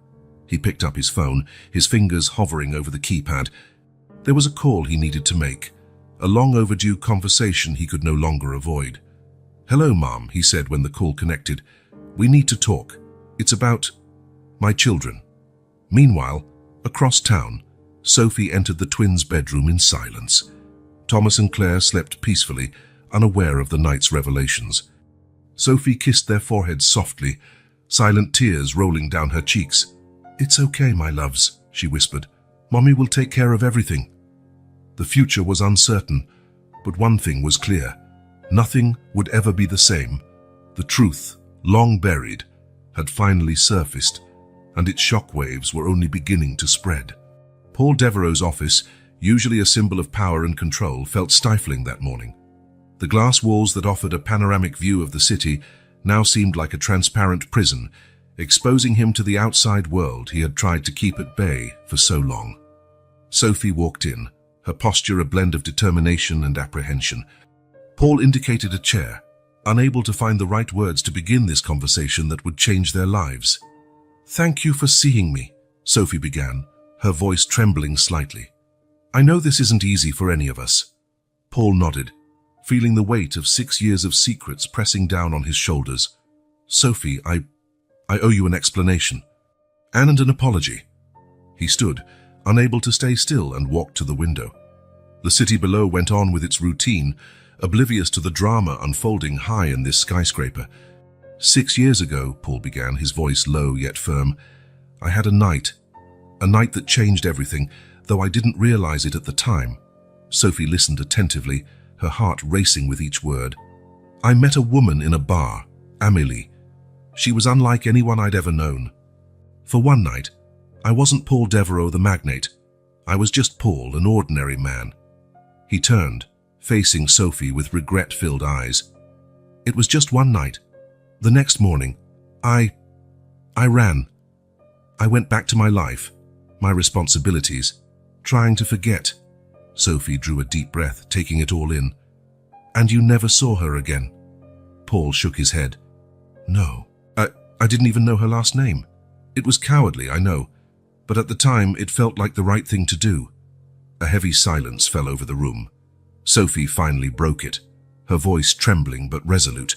Speaker 1: He picked up his phone, his fingers hovering over the keypad. There was a call he needed to make, a long overdue conversation he could no longer avoid. "Hello, Mom," he said when the call connected. "We need to talk. It's about my children." Meanwhile, across town, Sophie entered the twins' bedroom in silence. Thomas and Claire slept peacefully, unaware of the night's revelations. Sophie kissed their foreheads softly, silent tears rolling down her cheeks. "It's okay, my loves," she whispered. "Mommy will take care of everything." The future was uncertain, but one thing was clear. Nothing would ever be the same. The truth, long buried, had finally surfaced, and its shockwaves were only beginning to spread. Paul Devereux's office, usually a symbol of power and control, felt stifling that morning. The glass walls that offered a panoramic view of the city now seemed like a transparent prison, exposing him to the outside world he had tried to keep at bay for so long. Sophie walked in, her posture a blend of determination and apprehension. Paul indicated a chair, unable to find the right words to begin this conversation that would change their lives. "Thank you for seeing me," Sophie began, her voice trembling slightly. "I know this isn't easy for any of us." Paul nodded, feeling the weight of 6 years of secrets pressing down on his shoulders. "Sophie, I owe you an explanation. And an apology." He stood, unable to stay still, and walked to the window. The city below went on with its routine, oblivious to the drama unfolding high in this skyscraper. 6 years ago, Paul began, his voice low yet firm, "I had a night that changed everything, though I didn't realize it at the time." Sophie listened attentively, her heart racing with each word. I met a woman in a bar, Amélie. She was unlike anyone I'd ever known. For one night, I wasn't Paul Devereaux the magnate. I was just Paul, an ordinary man. He turned, facing Sophie with regret-filled eyes. It was just one night. The next morning, I ran. I went back to my life, my responsibilities, trying to forget. Sophie drew a deep breath, taking it all in. And you never saw her again? Paul shook his head. No, I didn't even know her last name. It was cowardly, I know, but at the time it felt like the right thing to do. A heavy silence fell over the room. Sophie finally broke it, her voice trembling but resolute.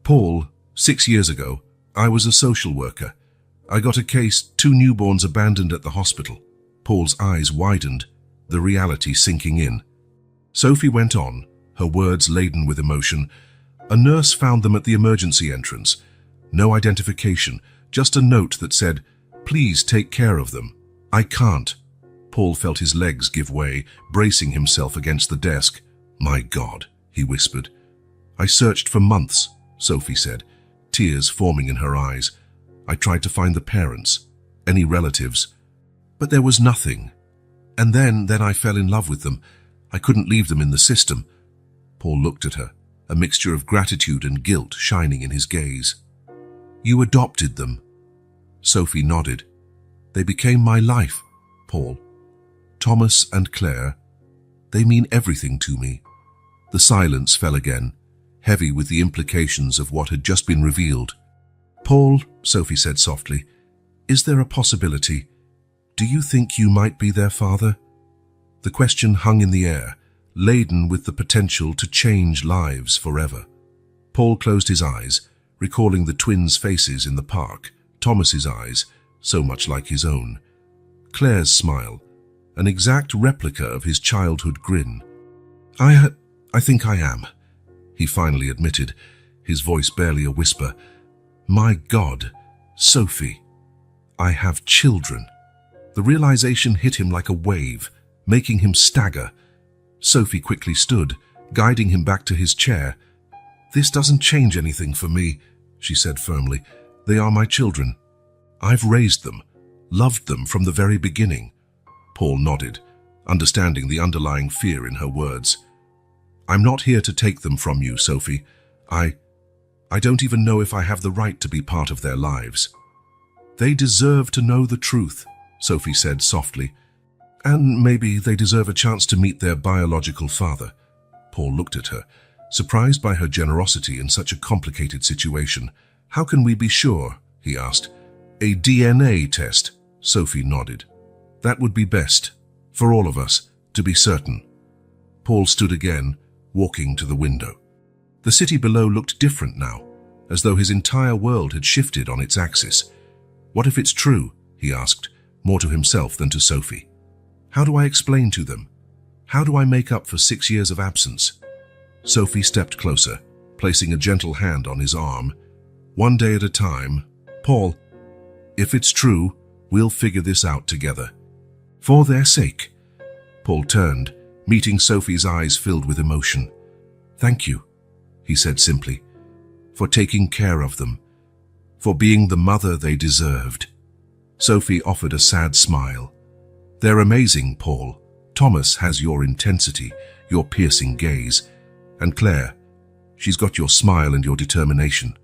Speaker 1: Paul, 6 years ago, I was a social worker. I got a case, 2 newborns abandoned at the hospital. Paul's eyes widened, the reality sinking in. Sophie went on, her words laden with emotion. A nurse found them at the emergency entrance. No identification, just a note that said, "Please take care of them." I can't. Paul felt his legs give way, bracing himself against the desk. My God, he whispered. I searched for months, Sophie said, tears forming in her eyes. I tried to find the parents, any relatives, but there was nothing. And then I fell in love with them. I couldn't leave them in the system. Paul looked at her, a mixture of gratitude and guilt shining in his gaze. You adopted them. Sophie nodded. They became my life, Paul. Thomas and Claire, they mean everything to me. The silence fell again, heavy with the implications of what had just been revealed. Paul, Sophie said softly, is there a possibility? Do you think you might be their father? The question hung in the air, laden with the potential to change lives forever. Paul closed his eyes, recalling the twins' faces in the park, Thomas's eyes, so much like his own. Claire's smile, an exact replica of his childhood grin. I think I am, he finally admitted, his voice barely a whisper. My God, Sophie, I have children. The realization hit him like a wave, making him stagger. Sophie quickly stood, guiding him back to his chair. This doesn't change anything for me, she said firmly. They are my children. I've raised them, loved them from the very beginning. Paul nodded, understanding the underlying fear in her words. I'm not here to take them from you, Sophie. I don't even know if I have the right to be part of their lives. They deserve to know the truth, Sophie said softly. And maybe they deserve a chance to meet their biological father. Paul looked at her, surprised by her generosity in such a complicated situation. How can we be sure? He asked. A DNA test, Sophie nodded. That would be best, for all of us, to be certain. Paul stood again, walking to the window. The city below looked different now, as though his entire world had shifted on its axis. What if it's true? He asked, more to himself than to Sophie. How do I explain to them? How do I make up for 6 years of absence? Sophie stepped closer, placing a gentle hand on his arm. One day at a time. Paul, if it's true, we'll figure this out together. For their sake. Paul turned, meeting Sophie's eyes filled with emotion. Thank you, he said simply, for taking care of them, for being the mother they deserved. Sophie offered a sad smile. They're amazing, Paul. Thomas has your intensity, your piercing gaze. And Claire, she's got your smile and your determination.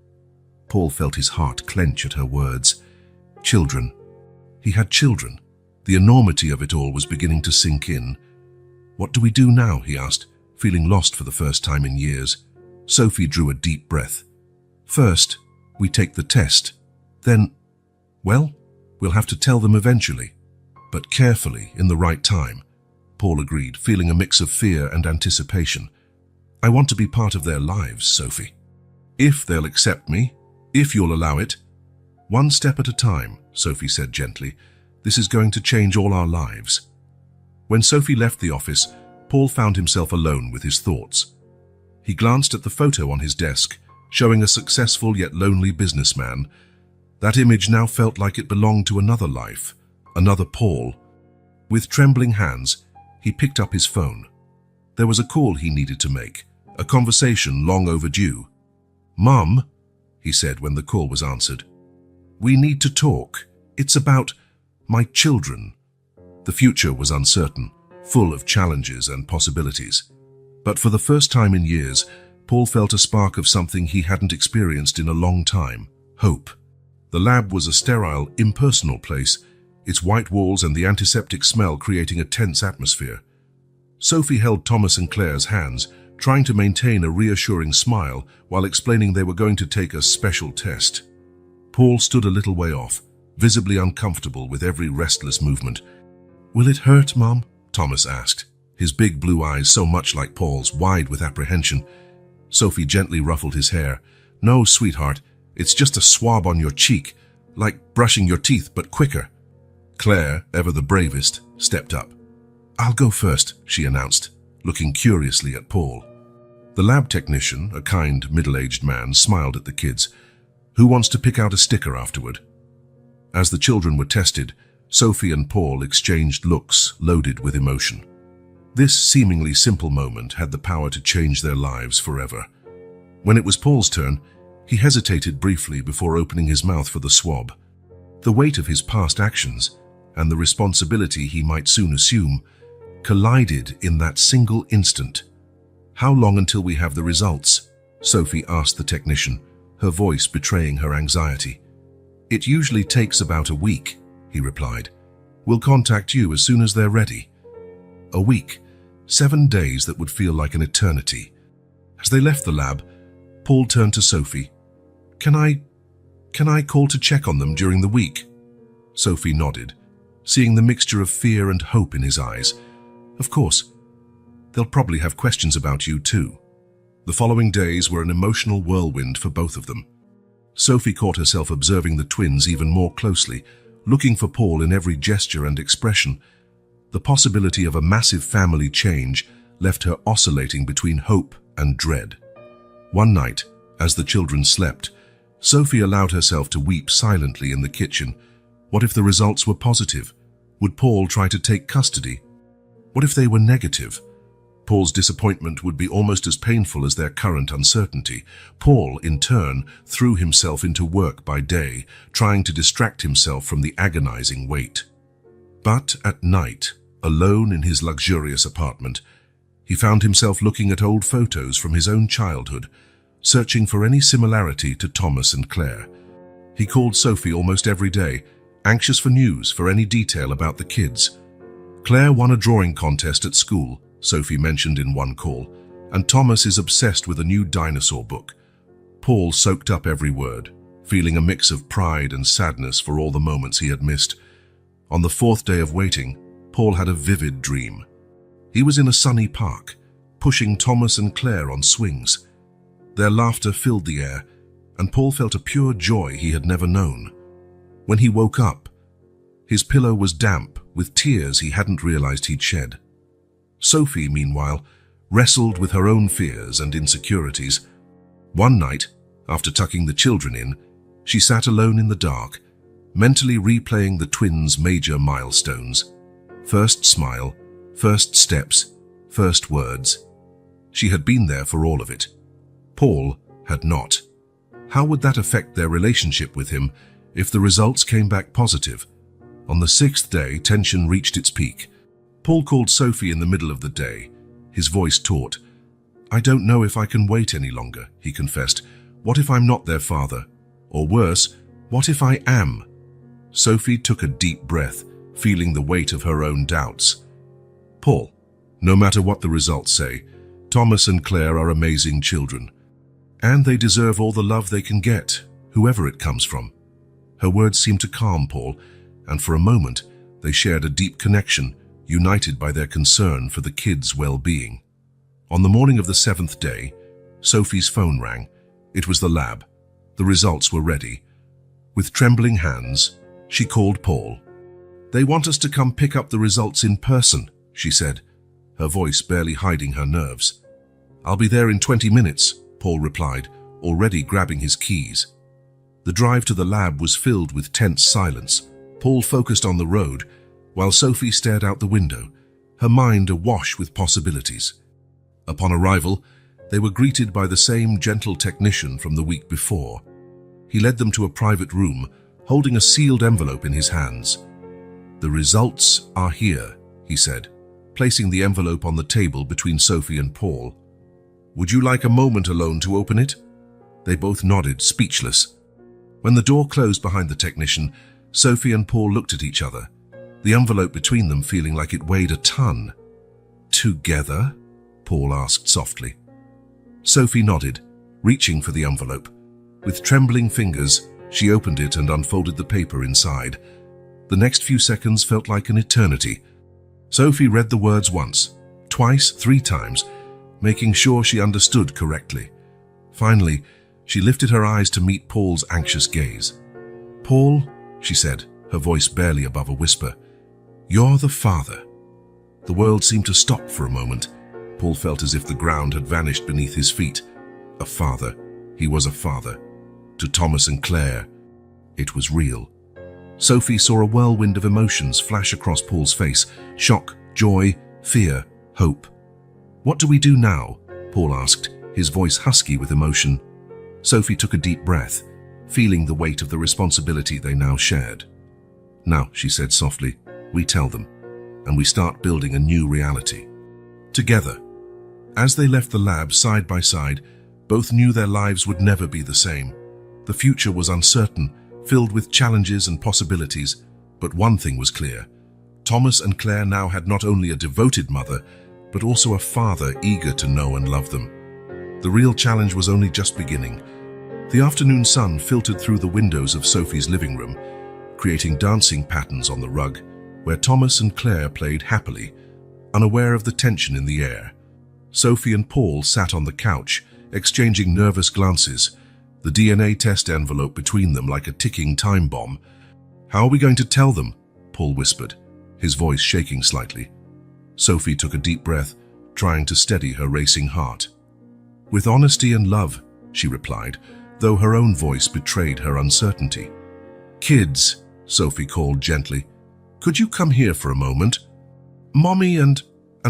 Speaker 1: Paul felt his heart clench at her words. Children. He had children. The enormity of it all was beginning to sink in. What do we do now? He asked, feeling lost for the first time in years. Sophie drew a deep breath. First, we take the test. Then, well, we'll have to tell them eventually, but carefully in the right time. Paul agreed, feeling a mix of fear and anticipation. I want to be part of their lives, Sophie. If they'll accept me, if you'll allow it. One step at a time, Sophie said gently. This is going to change all our lives. When Sophie left the office, Paul found himself alone with his thoughts. He glanced at the photo on his desk, showing a successful yet lonely businessman. That image now felt like it belonged to another life, another Paul. With trembling hands, he picked up his phone. There was a call he needed to make, a conversation long overdue. "Mum," he said when the call was answered, "we need to talk. It's about my children." The future was uncertain, full of challenges and possibilities. But for the first time in years, Paul felt a spark of something he hadn't experienced in a long time: hope. The lab was a sterile, impersonal place, its white walls and the antiseptic smell creating a tense atmosphere. Sophie held Thomas and Claire's hands, trying to maintain a reassuring smile while explaining they were going to take a special test. Paul stood a little way off, visibly uncomfortable with every restless movement. "Will it hurt, Mom?" Thomas asked, his big blue eyes so much like Paul's, wide with apprehension. Sophie gently ruffled his hair. "No, sweetheart, it's just a swab on your cheek, like brushing your teeth, but quicker." Claire, ever the bravest, stepped up. "I'll go first," she announced, looking curiously at Paul. The lab technician, a kind, middle-aged man, smiled at the kids. "Who wants to pick out a sticker afterward?" As the children were tested, Sophie and Paul exchanged looks loaded with emotion. This seemingly simple moment had the power to change their lives forever. When it was Paul's turn, he hesitated briefly before opening his mouth for the swab. The weight of his past actions, and the responsibility he might soon assume, collided in that single instant. "How long until we have the results?" Sophie asked the technician, her voice betraying her anxiety. "It usually takes about a week," he replied. "We'll contact you as soon as they're ready." A week, 7 days that would feel like an eternity. As they left the lab, Paul turned to Sophie. Can I call to check on them during the week?" Sophie nodded, seeing the mixture of fear and hope in his eyes. "Of course. They'll probably have questions about you too." The following days were an emotional whirlwind for both of them. Sophie caught herself observing the twins even more closely, looking for Paul in every gesture and expression. The possibility of a massive family change left her oscillating between hope and dread. One night, as the children slept, Sophie allowed herself to weep silently in the kitchen. What if the results were positive? Would Paul try to take custody? What if they were negative? Paul's disappointment would be almost as painful as their current uncertainty. Paul, in turn, threw himself into work by day, trying to distract himself from the agonizing weight. But at night, alone in his luxurious apartment, he found himself looking at old photos from his own childhood, searching for any similarity to Thomas and Claire. He called Sophie almost every day, anxious for news, for any detail about the kids. Claire won a drawing contest at school, Sophie mentioned in one call, and Thomas is obsessed with a new dinosaur book. Paul soaked up every word, feeling a mix of pride and sadness for all the moments he had missed. On the 4th day of waiting, Paul had a vivid dream. He was in a sunny park, pushing Thomas and Claire on swings. Their laughter filled the air, and Paul felt a pure joy he had never known. When he woke up, his pillow was damp with tears he hadn't realized he'd shed. Sophie, meanwhile, wrestled with her own fears and insecurities. One night, after tucking the children in, she sat alone in the dark, mentally replaying the twins' major milestones. First smile, first steps, first words. She had been there for all of it. Paul had not. How would that affect their relationship with him if the results came back positive? On the 6th day, tension reached its peak. Paul called Sophie in the middle of the day, his voice taut. "I don't know if I can wait any longer," he confessed. "What if I'm not their father? Or worse, what if I am?" Sophie took a deep breath, feeling the weight of her own doubts. "Paul, no matter what the results say, Thomas and Claire are amazing children. And they deserve all the love they can get, whoever it comes from." Her words seemed to calm Paul, and for a moment they shared a deep connection, united by their concern for the kids' well-being. On the morning of the 7th day, Sophie's phone rang. It was the lab. The results were ready. With trembling hands, she called Paul. "They want us to come pick up the results in person," she said, her voice barely hiding her nerves. "I'll be there in 20 minutes, Paul replied, already grabbing his keys. The drive to the lab was filled with tense silence. Paul focused on the road, while Sophie stared out the window, her mind awash with possibilities. Upon arrival, They were greeted by the same gentle technician from the week before. He led them to a private room, holding a sealed envelope in his hands. "The results are here," he said, placing the envelope on the table between Sophie and Paul. "Would you like a moment alone to open it?" They both nodded, speechless. When the door closed behind the technician, Sophie and Paul looked at each other, the envelope between them feeling like it weighed a ton. "Together?" Paul asked softly. Sophie nodded, reaching for the envelope. With trembling fingers, she opened it and unfolded the paper inside. The next few seconds felt like an eternity. Sophie read the words once, twice, 3 times, making sure she understood correctly. Finally, she lifted her eyes to meet Paul's anxious gaze. "Paul," she said, her voice barely above a whisper, "you're the father." The world seemed to stop for a moment. Paul felt as if the ground had vanished beneath his feet. A father. He was a father. To Thomas and Claire, it was real. Sophie saw a whirlwind of emotions flash across Paul's face. Shock, joy, fear, hope. "What do we do now?" Paul asked, his voice husky with emotion. Sophie took a deep breath, feeling the weight of the responsibility they now shared. "Now," she said softly, "we tell them, and we start building a new reality. Together." As they left the lab side by side, both knew their lives would never be the same. The future was uncertain, filled with challenges and possibilities, but one thing was clear. Thomas and Claire now had not only a devoted mother, but also a father eager to know and love them. The real challenge was only just beginning. The afternoon sun filtered through the windows of Sophie's living room, creating dancing patterns on the rug, where Thomas and Claire played happily, unaware of the tension in the air. Sophie and Paul sat on the couch, exchanging nervous glances, the DNA test envelope between them like a ticking time bomb. "How are we going to tell them?" Paul whispered, his voice shaking slightly. Sophie took a deep breath, trying to steady her racing heart. "With honesty and love," she replied, though her own voice betrayed her uncertainty. "Kids," Sophie called gently, "could you come here for a moment? Mommy and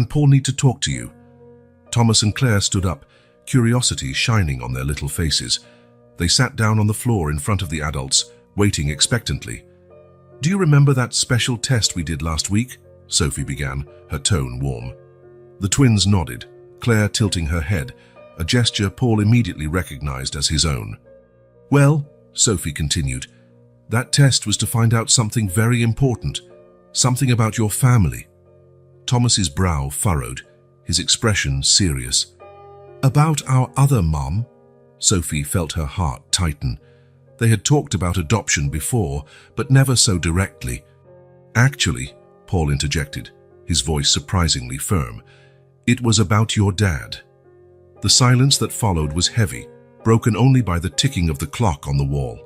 Speaker 1: Paul need to talk to you." Thomas and Claire stood up, curiosity shining on their little faces. They sat down on the floor in front of the adults, waiting expectantly. "Do you remember that special test we did last week?" Sophie began, her tone warm. The twins nodded, Claire tilting her head, a gesture Paul immediately recognized as his own. "Well," Sophie continued, "that test was to find out something very important, something about your family." Thomas's brow furrowed, his expression serious. "About our other mom?" Sophie felt her heart tighten. They had talked about adoption before, but never so directly. "Actually," Paul interjected, his voice surprisingly firm, "it was about your dad." The silence that followed was heavy, broken only by the ticking of the clock on the wall.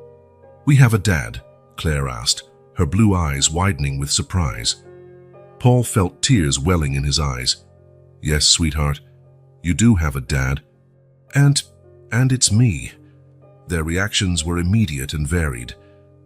Speaker 1: "We have a dad?" Claire asked, her blue eyes widening with surprise. Paul felt tears welling in his eyes. "Yes, sweetheart, you do have a dad. And it's me." Their reactions were immediate and varied.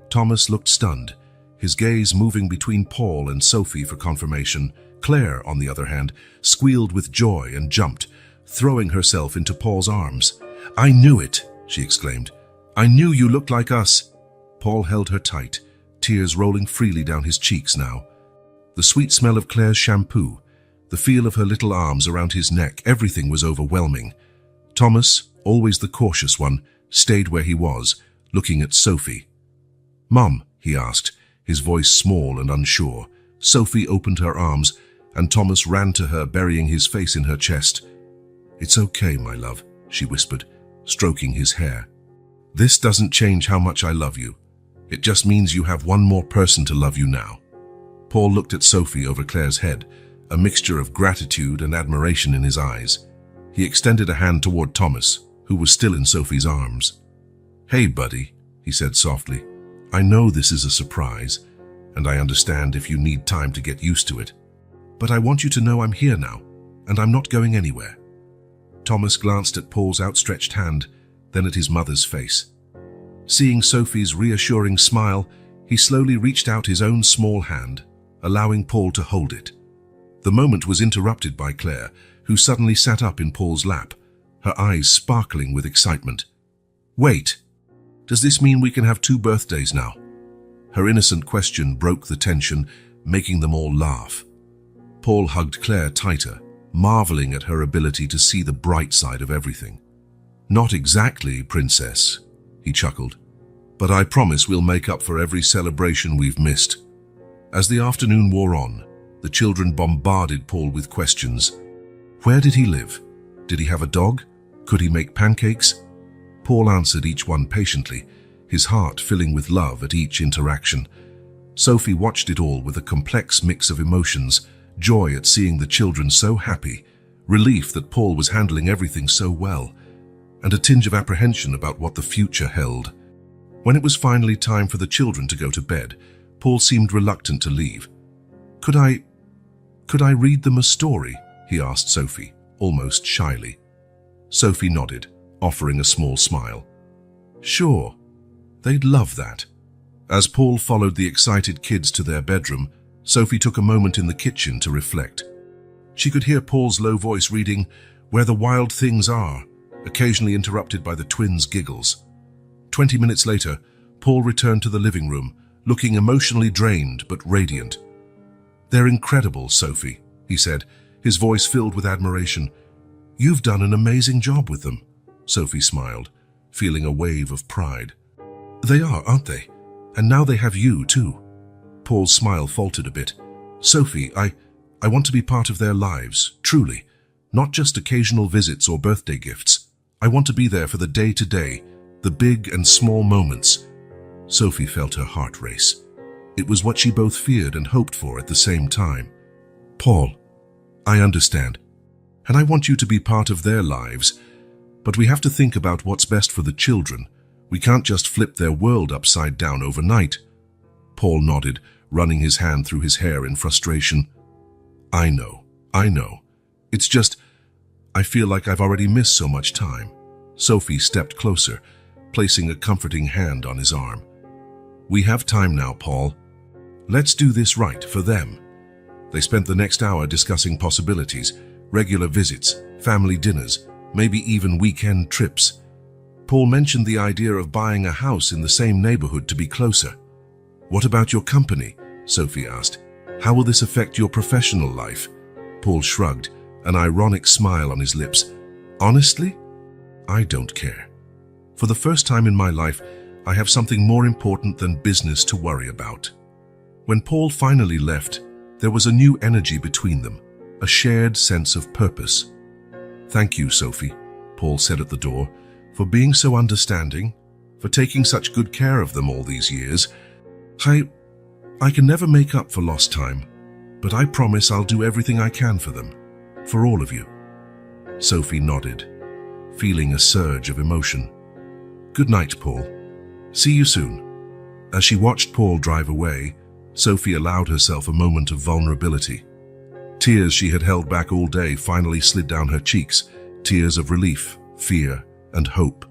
Speaker 1: Thomas looked stunned, his gaze moving between Paul and Sophie for confirmation. Claire, on the other hand, squealed with joy and jumped, throwing herself into Paul's arms. "I knew it," she exclaimed. "I knew you looked like us." Paul held her tight, tears rolling freely down his cheeks now. The sweet smell of Claire's shampoo, the feel of her little arms around his neck, everything was overwhelming. Thomas, always the cautious one, stayed where he was, looking at Sophie. "Mom," he asked, his voice small and unsure. Sophie opened her arms, and Thomas ran to her, burying his face in her chest. "It's okay, my love," she whispered, stroking his hair. "This doesn't change how much I love you. It just means you have one more person to love you now." Paul looked at Sophie over Claire's head, a mixture of gratitude and admiration in his eyes. He extended a hand toward Thomas, who was still in Sophie's arms. "Hey, buddy," he said softly. "I know this is a surprise, and I understand if you need time to get used to it. But I want you to know I'm here now, and I'm not going anywhere." Thomas glanced at Paul's outstretched hand, then at his mother's face. Seeing Sophie's reassuring smile, he slowly reached out his own small hand, allowing Paul to hold it. The moment was interrupted by Claire, who suddenly sat up in Paul's lap, her eyes sparkling with excitement. "Wait, does this mean we can have 2 birthdays now?" Her innocent question broke the tension, making them all laugh. Paul hugged Claire tighter, marveling at her ability to see the bright side of everything. "Not exactly, princess," he chuckled, "but I promise we'll make up for every celebration we've missed." As the afternoon wore on, the children bombarded Paul with questions. Where did he live? Did he have a dog? Could he make pancakes? Paul answered each one patiently, his heart filling with love at each interaction. Sophie watched it all with a complex mix of emotions, joy at seeing the children so happy, relief that Paul was handling everything so well, and a tinge of apprehension about what the future held. When it was finally time for the children to go to bed, Paul seemed reluctant to leave. Could I read them a story?" he asked Sophie, almost shyly. Sophie nodded, offering a small smile. "Sure, they'd love that." As Paul followed the excited kids to their bedroom, Sophie took a moment in the kitchen to reflect. She could hear Paul's low voice reading "Where the Wild Things Are," occasionally interrupted by the twins' giggles. 20 minutes later, Paul returned to the living room, looking emotionally drained but radiant. "They're incredible, Sophie," he said, his voice filled with admiration. "You've done an amazing job with them." Sophie smiled, feeling a wave of pride. "They are, aren't they? And now they have you, too." Paul's smile faltered a bit. "Sophie, I want to be part of their lives, truly. Not just occasional visits or birthday gifts. I want to be there for the day-to-day, the big and small moments." Sophie felt her heart race. It was what she both feared and hoped for at the same time. "Paul, I understand, and I want you to be part of their lives, but we have to think about what's best for the children. We can't just flip their world upside down overnight." Paul nodded, running his hand through his hair in frustration. I know. It's just, I feel like I've already missed so much time." Sophie stepped closer, placing a comforting hand on his arm. "We have time now, Paul. Let's do this right for them." They spent the next hour discussing possibilities, regular visits, family dinners, maybe even weekend trips. Paul mentioned the idea of buying a house in the same neighborhood to be closer. "What about your company?" Sophie asked. "How will this affect your professional life?" Paul shrugged, an ironic smile on his lips. "Honestly, I don't care. For the first time in my life, I have something more important than business to worry about." When Paul finally left, there was a new energy between them, a shared sense of purpose. "Thank you, Sophie," Paul said at the door, "for being so understanding, for taking such good care of them all these years. I can never make up for lost time, but I promise I'll do everything I can for them, for all of you." Sophie nodded, feeling a surge of emotion. "Good night, Paul. See you soon." As she watched Paul drive away, Sophie allowed herself a moment of vulnerability. Tears she had held back all day finally slid down her cheeks, tears of relief, fear, and hope.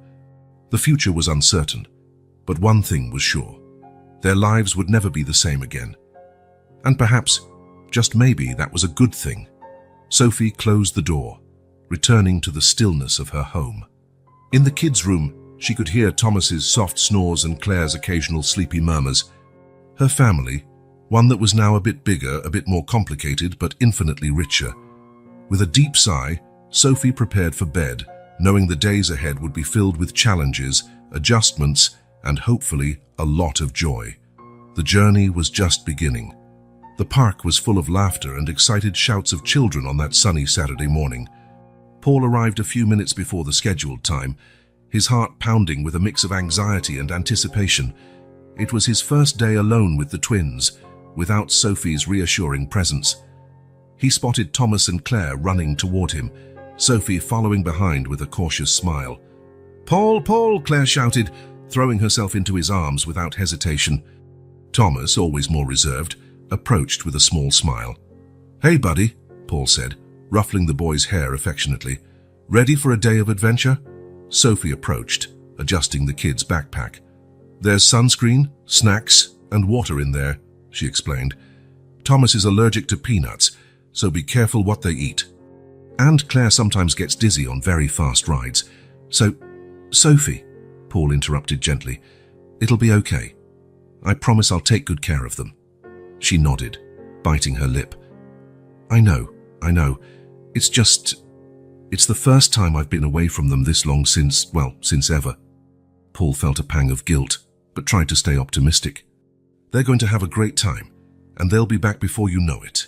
Speaker 1: The future was uncertain, but one thing was sure. Their lives would never be the same again. And perhaps, just maybe, that was a good thing. Sophie closed the door, returning to the stillness of her home. In the kids' room, she could hear Thomas's soft snores and Claire's occasional sleepy murmurs. Her family, one that was now a bit bigger, a bit more complicated, but infinitely richer. With a deep sigh, Sophie prepared for bed, knowing the days ahead would be filled with challenges, adjustments, and hopefully a lot of joy. The journey was just beginning. The park was full of laughter and excited shouts of children on that sunny Saturday morning. Paul arrived a few minutes before the scheduled time, his heart pounding with a mix of anxiety and anticipation. It was his first day alone with the twins, without Sophie's reassuring presence. He spotted Thomas and Claire running toward him, Sophie following behind with a cautious smile. "Paul, Paul!" Claire shouted, throwing herself into his arms without hesitation. Thomas, always more reserved, approached with a small smile. "Hey, buddy," Paul said, ruffling the boy's hair affectionately. "Ready for a day of adventure?" Sophie approached, adjusting the kid's backpack. "There's sunscreen, snacks, and water in there," she explained. "Thomas is allergic to peanuts, so be careful what they eat." And Claire sometimes gets dizzy on very fast rides. So, Sophie, Paul interrupted gently, it'll be okay. I promise I'll take good care of them. She nodded, biting her lip. I know. It's the first time I've been away from them this long since ever. Paul felt a pang of guilt, but tried to stay optimistic. They're going to have a great time, and they'll be back before you know it.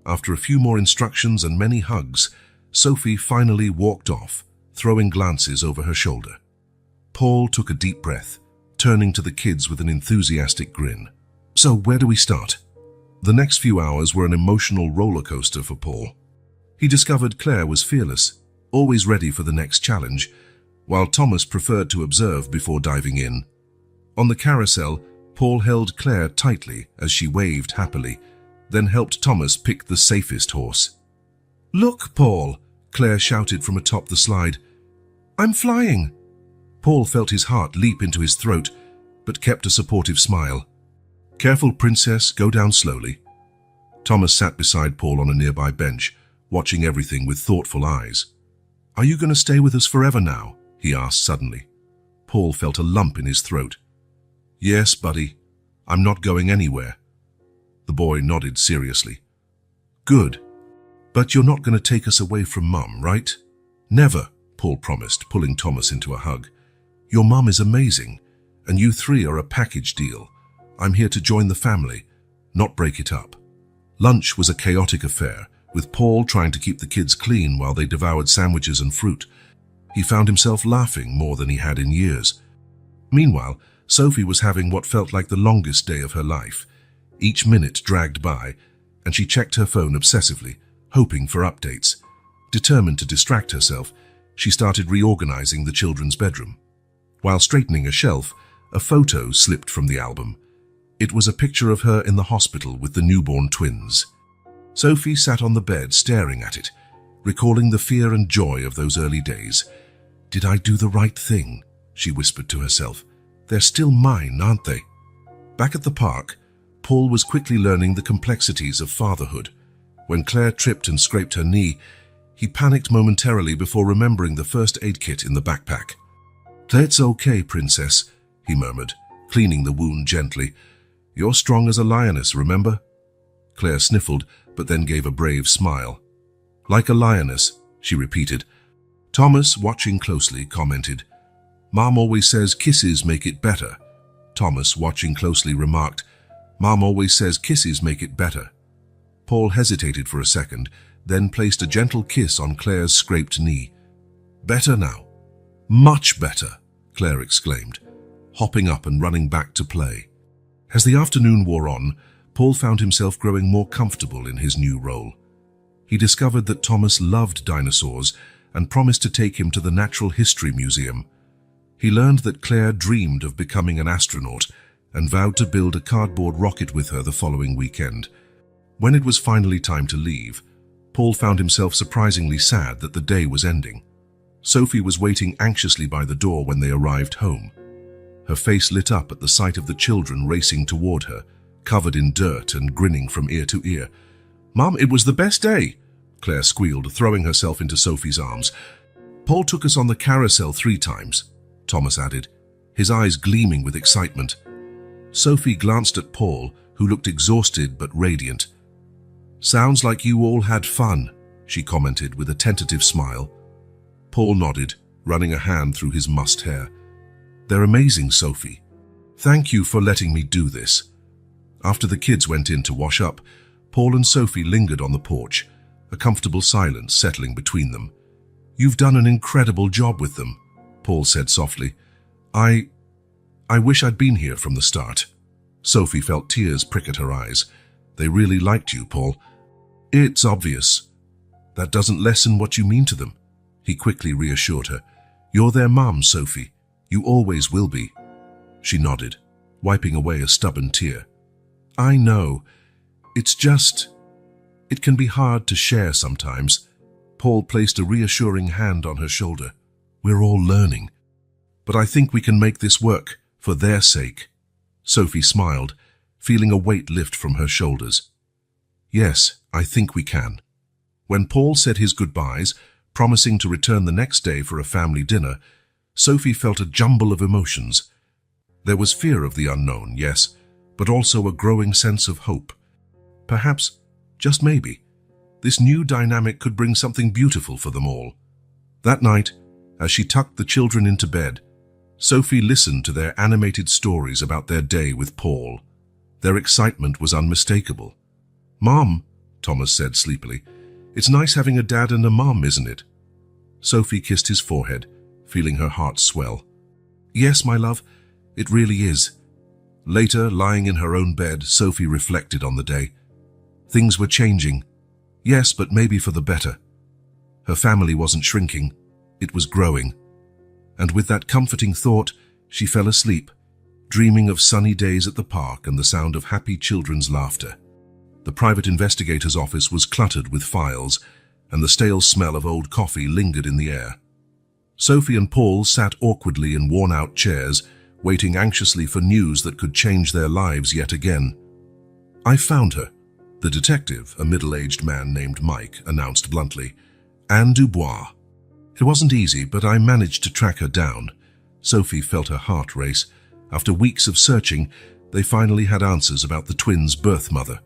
Speaker 1: After a few more instructions and many hugs, Sophie finally walked off, throwing glances over her shoulder. Paul took a deep breath, turning to the kids with an enthusiastic grin. So where do we start? The next few hours were an emotional roller coaster for Paul. He discovered Claire was fearless, always ready for the next challenge, while Thomas preferred to observe before diving in. On the carousel, Paul held Claire tightly as she waved happily, then helped Thomas pick the safest horse. "Look, Paul!" Claire shouted from atop the slide. "I'm flying!" Paul felt his heart leap into his throat, but kept a supportive smile. "Careful, princess, go down slowly." Thomas sat beside Paul on a nearby bench, watching everything with thoughtful eyes. "Are you going to stay with us forever now?" he asked suddenly. Paul felt a lump in his throat. "Yes, buddy. I'm not going anywhere." The boy nodded seriously. "Good. But you're not going to take us away from Mum, right?" "Never," Paul promised, pulling Thomas into a hug. "Your mum is amazing, and you three are a package deal. I'm here to join the family, not break it up." Lunch was a chaotic affair, with Paul trying to keep the kids clean while they devoured sandwiches and fruit. He found himself laughing more than he had in years. Meanwhile, Sophie was having what felt like the longest day of her life. Each minute dragged by, and she checked her phone obsessively, hoping for updates. Determined to distract herself, she started reorganizing the children's bedroom. While straightening a shelf, a photo slipped from the album. It was a picture of her in the hospital with the newborn twins. Sophie sat on the bed staring at it, recalling the fear and joy of those early days. "Did I do the right thing?" she whispered to herself. "They're still mine, aren't they?" Back at the park, Paul was quickly learning the complexities of fatherhood. When Claire tripped and scraped her knee, he panicked momentarily before remembering the first aid kit in the backpack. "That's okay, princess," he murmured, cleaning the wound gently. "You're strong as a lioness, remember?" Claire sniffled, but then gave a brave smile. "Like a lioness," she repeated. Thomas, watching closely, commented, "Mom always says kisses make it better." Thomas, watching closely, remarked, "Mom always says kisses make it better." Paul hesitated for a second, then placed a gentle kiss on Claire's scraped knee. "Better now." "Much better," Claire exclaimed, hopping up and running back to play. As the afternoon wore on, Paul found himself growing more comfortable in his new role. He discovered that Thomas loved dinosaurs and promised to take him to the Natural History Museum. He learned that Claire dreamed of becoming an astronaut and vowed to build a cardboard rocket with her the following weekend. When it was finally time to leave, Paul found himself surprisingly sad that the day was ending. Sophie was waiting anxiously by the door when they arrived home. Her face lit up at the sight of the children racing toward her, covered in dirt and grinning from ear to ear. "Mom, it was the best day," Claire squealed, throwing herself into Sophie's arms. "Paul took us on the carousel 3 times, Thomas added, his eyes gleaming with excitement. Sophie glanced at Paul, who looked exhausted but radiant. "Sounds like you all had fun," she commented with a tentative smile. Paul nodded, running a hand through his mussed hair. "They're amazing, Sophie. Thank you for letting me do this." After the kids went in to wash up, Paul and Sophie lingered on the porch, a comfortable silence settling between them. "You've done an incredible job with them," Paul said softly. I wish I'd been here from the start." Sophie felt tears prick at her eyes. "They really liked you, Paul." "It's obvious." "That doesn't lessen what you mean to them," he quickly reassured her. "You're their mum, Sophie. You always will be." She nodded, wiping away a stubborn tear. "I know. It's just... It can be hard to share sometimes." Paul placed a reassuring hand on her shoulder. "We're all learning. But I think we can make this work, for their sake." Sophie smiled, feeling a weight lift from her shoulders. "Yes, I think we can." When Paul said his goodbyes, promising to return the next day for a family dinner, Sophie felt a jumble of emotions. There was fear of the unknown, yes, but also a growing sense of hope. Perhaps, just maybe, this new dynamic could bring something beautiful for them all. That night, as she tucked the children into bed, Sophie listened to their animated stories about their day with Paul. Their excitement was unmistakable. "Mom," Thomas said sleepily, "it's nice having a dad and a mom, isn't it?" Sophie kissed his forehead, feeling her heart swell. "Yes, my love, it really is." Later, lying in her own bed, Sophie reflected on the day. Things were changing. Yes, but maybe for the better. Her family wasn't shrinking, it was growing. And with that comforting thought, she fell asleep, dreaming of sunny days at the park and the sound of happy children's laughter. The private investigator's office was cluttered with files, and the stale smell of old coffee lingered in the air. Sophie and Paul sat awkwardly in worn-out chairs, waiting anxiously for news that could change their lives yet again. "I found her," the detective, a middle-aged man named Mike, announced bluntly. "Anne Dubois. It wasn't easy, but I managed to track her down." Sophie felt her heart race. After weeks of searching, they finally had answers about the twins' birth mother.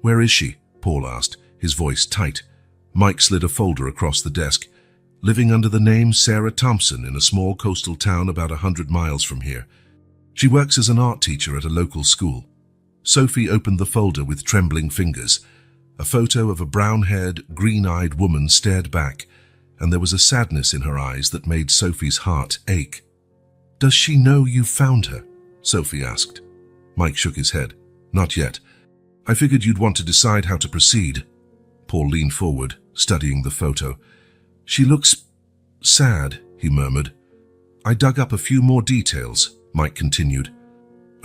Speaker 1: "Where is she?" Paul asked, his voice tight. Mike slid a folder across the desk. "Living under the name Sarah Thompson in a small coastal town about 100 miles from here. She works as an art teacher at a local school." Sophie opened the folder with trembling fingers. A photo of a brown-haired, green-eyed woman stared back, and there was a sadness in her eyes that made Sophie's heart ache. "Does she know you found her?" Sophie asked. Mike shook his head. "Not yet. I figured you'd want to decide how to proceed." Paul leaned forward, studying the photo. "She looks sad," he murmured. "I dug up a few more details," Mike continued.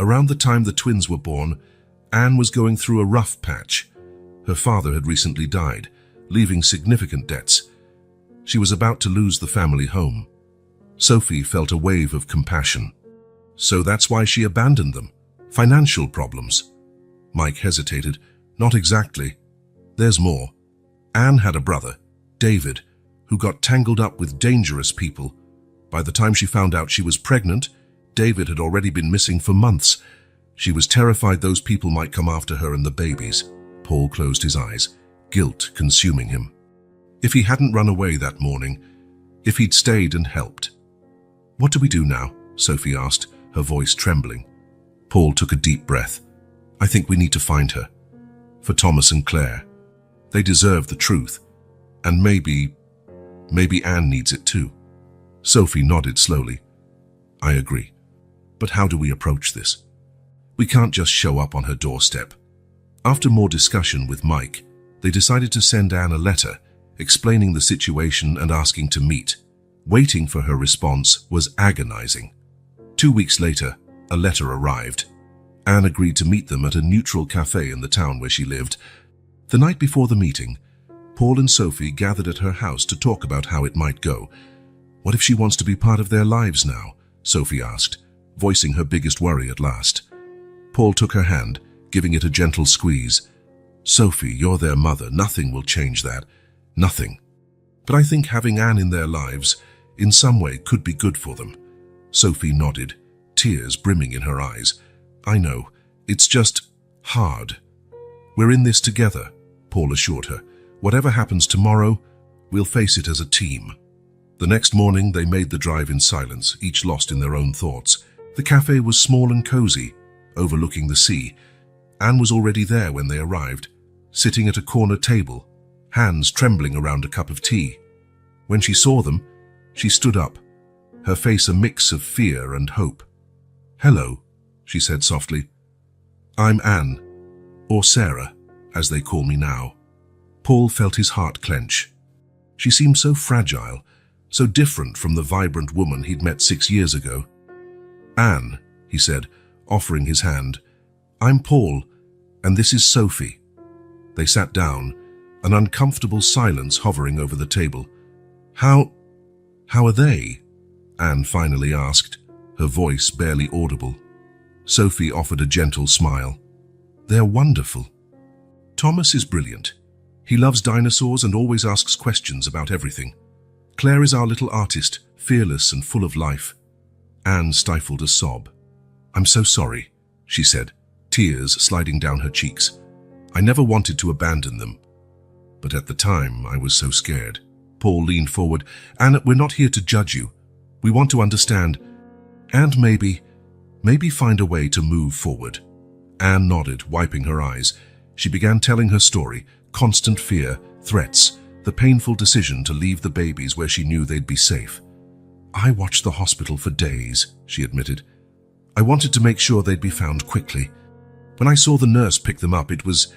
Speaker 1: "Around the time the twins were born, Anne was going through a rough patch. Her father had recently died, leaving significant debts. She was about to lose the family home." Sophie felt a wave of compassion. "So that's why she abandoned them? Financial problems?" Mike hesitated. "Not exactly. There's more. Anne had a brother, David, who got tangled up with dangerous people. By the time she found out she was pregnant, David had already been missing for months. She was terrified those people might come after her and the babies." Paul closed his eyes, guilt consuming him. If he hadn't run away that morning, if he'd stayed and helped. "What do we do now?" Sophie asked, her voice trembling. Paul took a deep breath. "I think we need to find her. For Thomas and Claire. They deserve the truth. And maybe Anne needs it too." Sophie nodded slowly. "I agree. But how do we approach this? We can't just show up on her doorstep." After more discussion with Mike, they decided to send Anne a letter explaining the situation and asking to meet. Waiting for her response was agonizing. 2 weeks later, a letter arrived. Anne agreed to meet them at a neutral cafe in the town where she lived. The night before the meeting, Paul and Sophie gathered at her house to talk about how it might go. "What if she wants to be part of their lives now?" Sophie asked, voicing her biggest worry at last. Paul took her hand, giving it a gentle squeeze. "Sophie, you're their mother. Nothing will change that. Nothing. But I think having Anne in their lives, in some way, could be good for them." Sophie nodded, tears brimming in her eyes. "I know. It's just hard." "We're in this together," Paul assured her. "Whatever happens tomorrow, we'll face it as a team." The next morning, they made the drive in silence, each lost in their own thoughts. The cafe was small and cozy, overlooking the sea. Anne was already there when they arrived, sitting at a corner table, hands trembling around a cup of tea. When she saw them, she stood up, her face a mix of fear and hope. "Hello," she said softly. "I'm Anne, or Sarah, as they call me now." Paul felt his heart clench. She seemed so fragile, so different from the vibrant woman he'd met 6 years ago. "Anne," he said, offering his hand. "I'm Paul, and this is Sophie." They sat down, an uncomfortable silence hovering over the table. How are they?" Anne finally asked, her voice barely audible. Sophie offered a gentle smile. "They're wonderful. Thomas is brilliant. He loves dinosaurs and always asks questions about everything. Claire is our little artist, fearless and full of life. Anne stifled a sob. I'm so sorry, she said, tears sliding down her cheeks. I never wanted to abandon them. But at the time, I was so scared. Paul leaned forward. Anne, we're not here to judge you. We want to understand and maybe find a way to move forward. Anne nodded, wiping her eyes. She began telling her story, constant fear, threats, the painful decision to leave the babies where she knew they'd be safe. I watched the hospital for days, she admitted. I wanted to make sure they'd be found quickly. When I saw the nurse pick them up, it was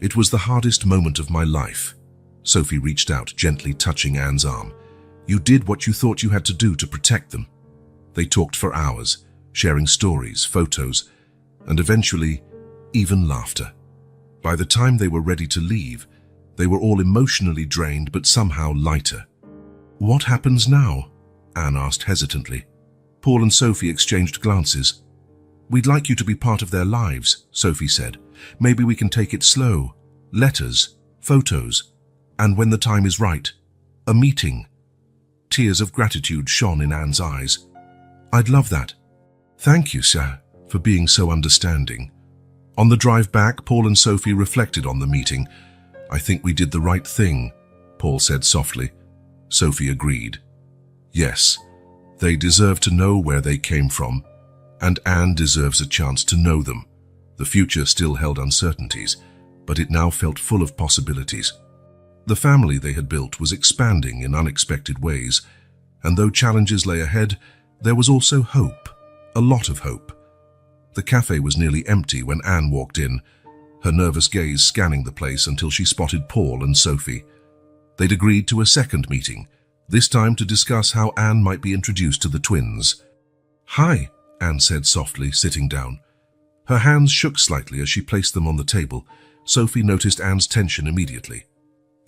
Speaker 1: the hardest moment of my life. Sophie reached out, gently touching Anne's arm. You did what you thought you had to do to protect them. They talked for hours, sharing stories, photos, and eventually, even laughter. By the time they were ready to leave, they were all emotionally drained but somehow lighter. What happens now? Anne asked hesitantly. Paul and Sophie exchanged glances. We'd like you to be part of their lives, Sophie said. Maybe we can take it slow. Letters, photos, and when the time is right, a meeting. Tears of gratitude shone in Anne's eyes. I'd love that. Thank you, sir, for being so understanding. On the drive back, Paul and Sophie reflected on the meeting. I think we did the right thing, Paul said softly. Sophie agreed. Yes, they deserve to know where they came from, and Anne deserves a chance to know them. The future still held uncertainties, but it now felt full of possibilities. The family they had built was expanding in unexpected ways, and though challenges lay ahead, there was also hope, a lot of hope. The cafe was nearly empty when Anne walked in, her nervous gaze scanning the place until she spotted Paul and Sophie. They'd agreed to a second meeting, this time to discuss how Anne might be introduced to the twins. Hi, Anne said softly, sitting down. Her hands shook slightly as she placed them on the table. Sophie noticed Anne's tension immediately.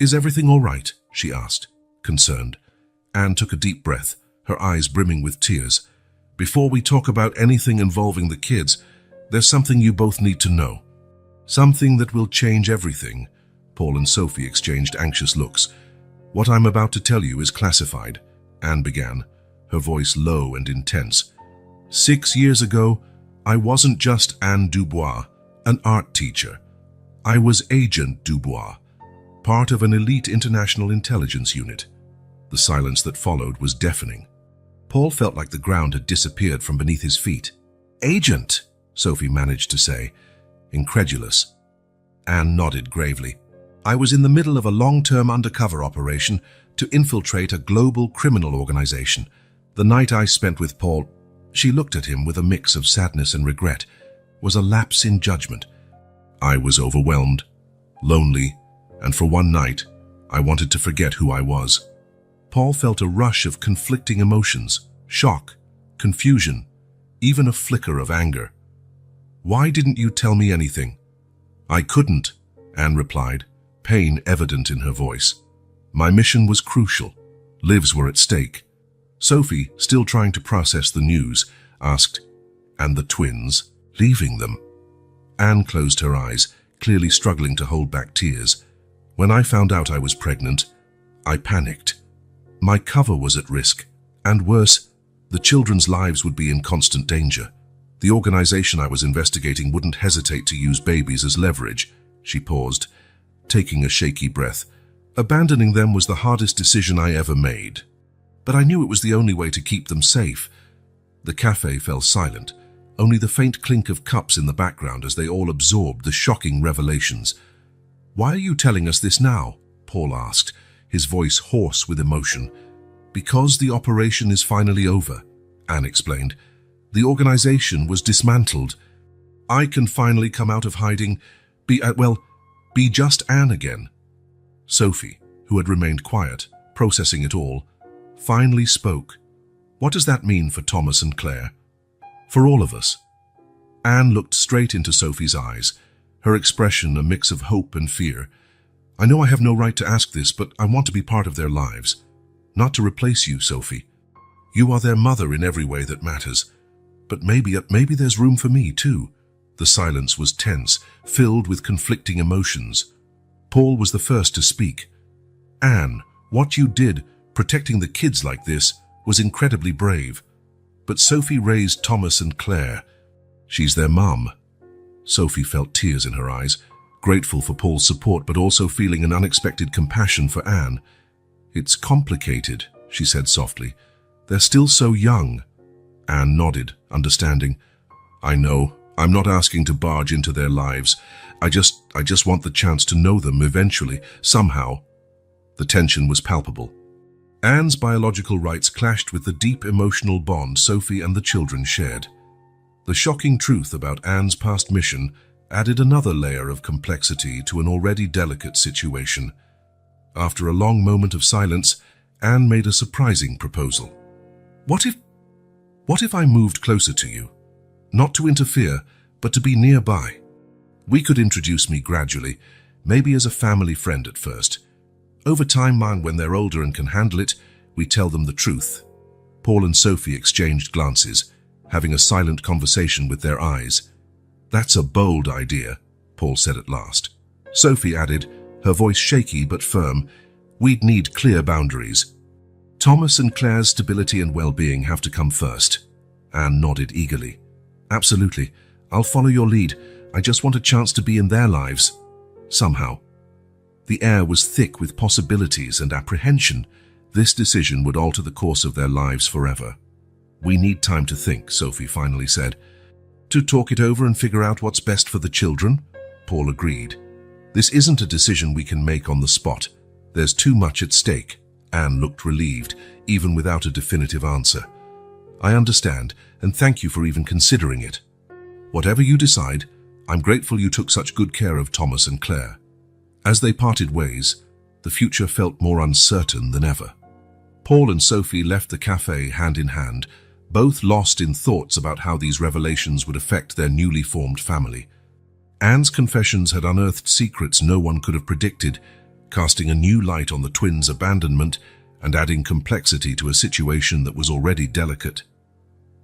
Speaker 1: Is everything all right? She asked, concerned. Anne took a deep breath, her eyes brimming with tears. Before we talk about anything involving the kids, there's something you both need to know. Something that will change everything. Paul and Sophie exchanged anxious looks. What I'm about to tell you is classified, Anne began, her voice low and intense. 6 years ago, I wasn't just Anne Dubois, an art teacher. I was Agent Dubois, part of an elite international intelligence unit. The silence that followed was deafening. Paul felt like the ground had disappeared from beneath his feet. Agent, Sophie managed to say, incredulous. Anne nodded gravely. I was in the middle of a long-term undercover operation to infiltrate a global criminal organization. The night I spent with Paul, she looked at him with a mix of sadness and regret, was a lapse in judgment. I was overwhelmed, lonely, and for one night, I wanted to forget who I was. Paul felt a rush of conflicting emotions, shock, confusion, even a flicker of anger. Why didn't you tell me anything? I couldn't, Anne replied, pain evident in her voice. My mission was crucial. Lives were at stake. Sophie, still trying to process the news, asked, and the twins, leaving them? Anne closed her eyes, clearly struggling to hold back tears. When I found out I was pregnant, I panicked. My cover was at risk, and worse, the children's lives would be in constant danger. The organization I was investigating wouldn't hesitate to use babies as leverage. She paused, taking a shaky breath. Abandoning them was the hardest decision I ever made. But I knew it was the only way to keep them safe. The cafe fell silent, only the faint clink of cups in the background as they all absorbed the shocking revelations. Why are you telling us this now? Paul asked, his voice hoarse with emotion. Because the operation is finally over, Anne explained. The organization was dismantled. I can finally come out of hiding, be just Anne again. Sophie, who had remained quiet, processing it all, finally spoke. What does that mean for Thomas and Claire? For all of us. Anne looked straight into Sophie's eyes, her expression a mix of hope and fear. I know I have no right to ask this, but I want to be part of their lives. Not to replace you, Sophie. You are their mother in every way that matters. But maybe there's room for me, too. The silence was tense, filled with conflicting emotions. Paul was the first to speak. "Anne, what you did, protecting the kids like this, was incredibly brave." But Sophie raised Thomas and Claire. "She's their mum." Sophie felt tears in her eyes, grateful for Paul's support but also feeling an unexpected compassion for Anne. "It's complicated," she said softly. "They're still so young." Anne nodded, understanding. "I know. I'm not asking to barge into their lives. I just want the chance to know them eventually, somehow." The tension was palpable. Anne's biological rights clashed with the deep emotional bond Sophie and the children shared. The shocking truth about Anne's past mission added another layer of complexity to an already delicate situation. After a long moment of silence, Anne made a surprising proposal. What if I moved closer to you? Not to interfere, but to be nearby. We could introduce me gradually, maybe as a family friend at first. Over time, when they're older and can handle it, we tell them the truth." Paul and Sophie exchanged glances, having a silent conversation with their eyes. "That's a bold idea," Paul said at last. Sophie added, her voice shaky but firm, "We'd need clear boundaries. Thomas and Claire's stability and well-being have to come first." Anne nodded eagerly. "Absolutely. I'll follow your lead. I just want a chance to be in their lives. Somehow." The air was thick with possibilities and apprehension. This decision would alter the course of their lives forever. "We need time to think," Sophie finally said. "To talk it over and figure out what's best for the children?" Paul agreed. "This isn't a decision we can make on the spot. There's too much at stake." Anne looked relieved, even without a definitive answer. "I understand, and thank you for even considering it. Whatever you decide, I'm grateful you took such good care of Thomas and Claire." As they parted ways, the future felt more uncertain than ever. Paul and Sophie left the cafe hand in hand, both lost in thoughts about how these revelations would affect their newly formed family. Anne's confessions had unearthed secrets no one could have predicted, casting a new light on the twins' abandonment and adding complexity to a situation that was already delicate.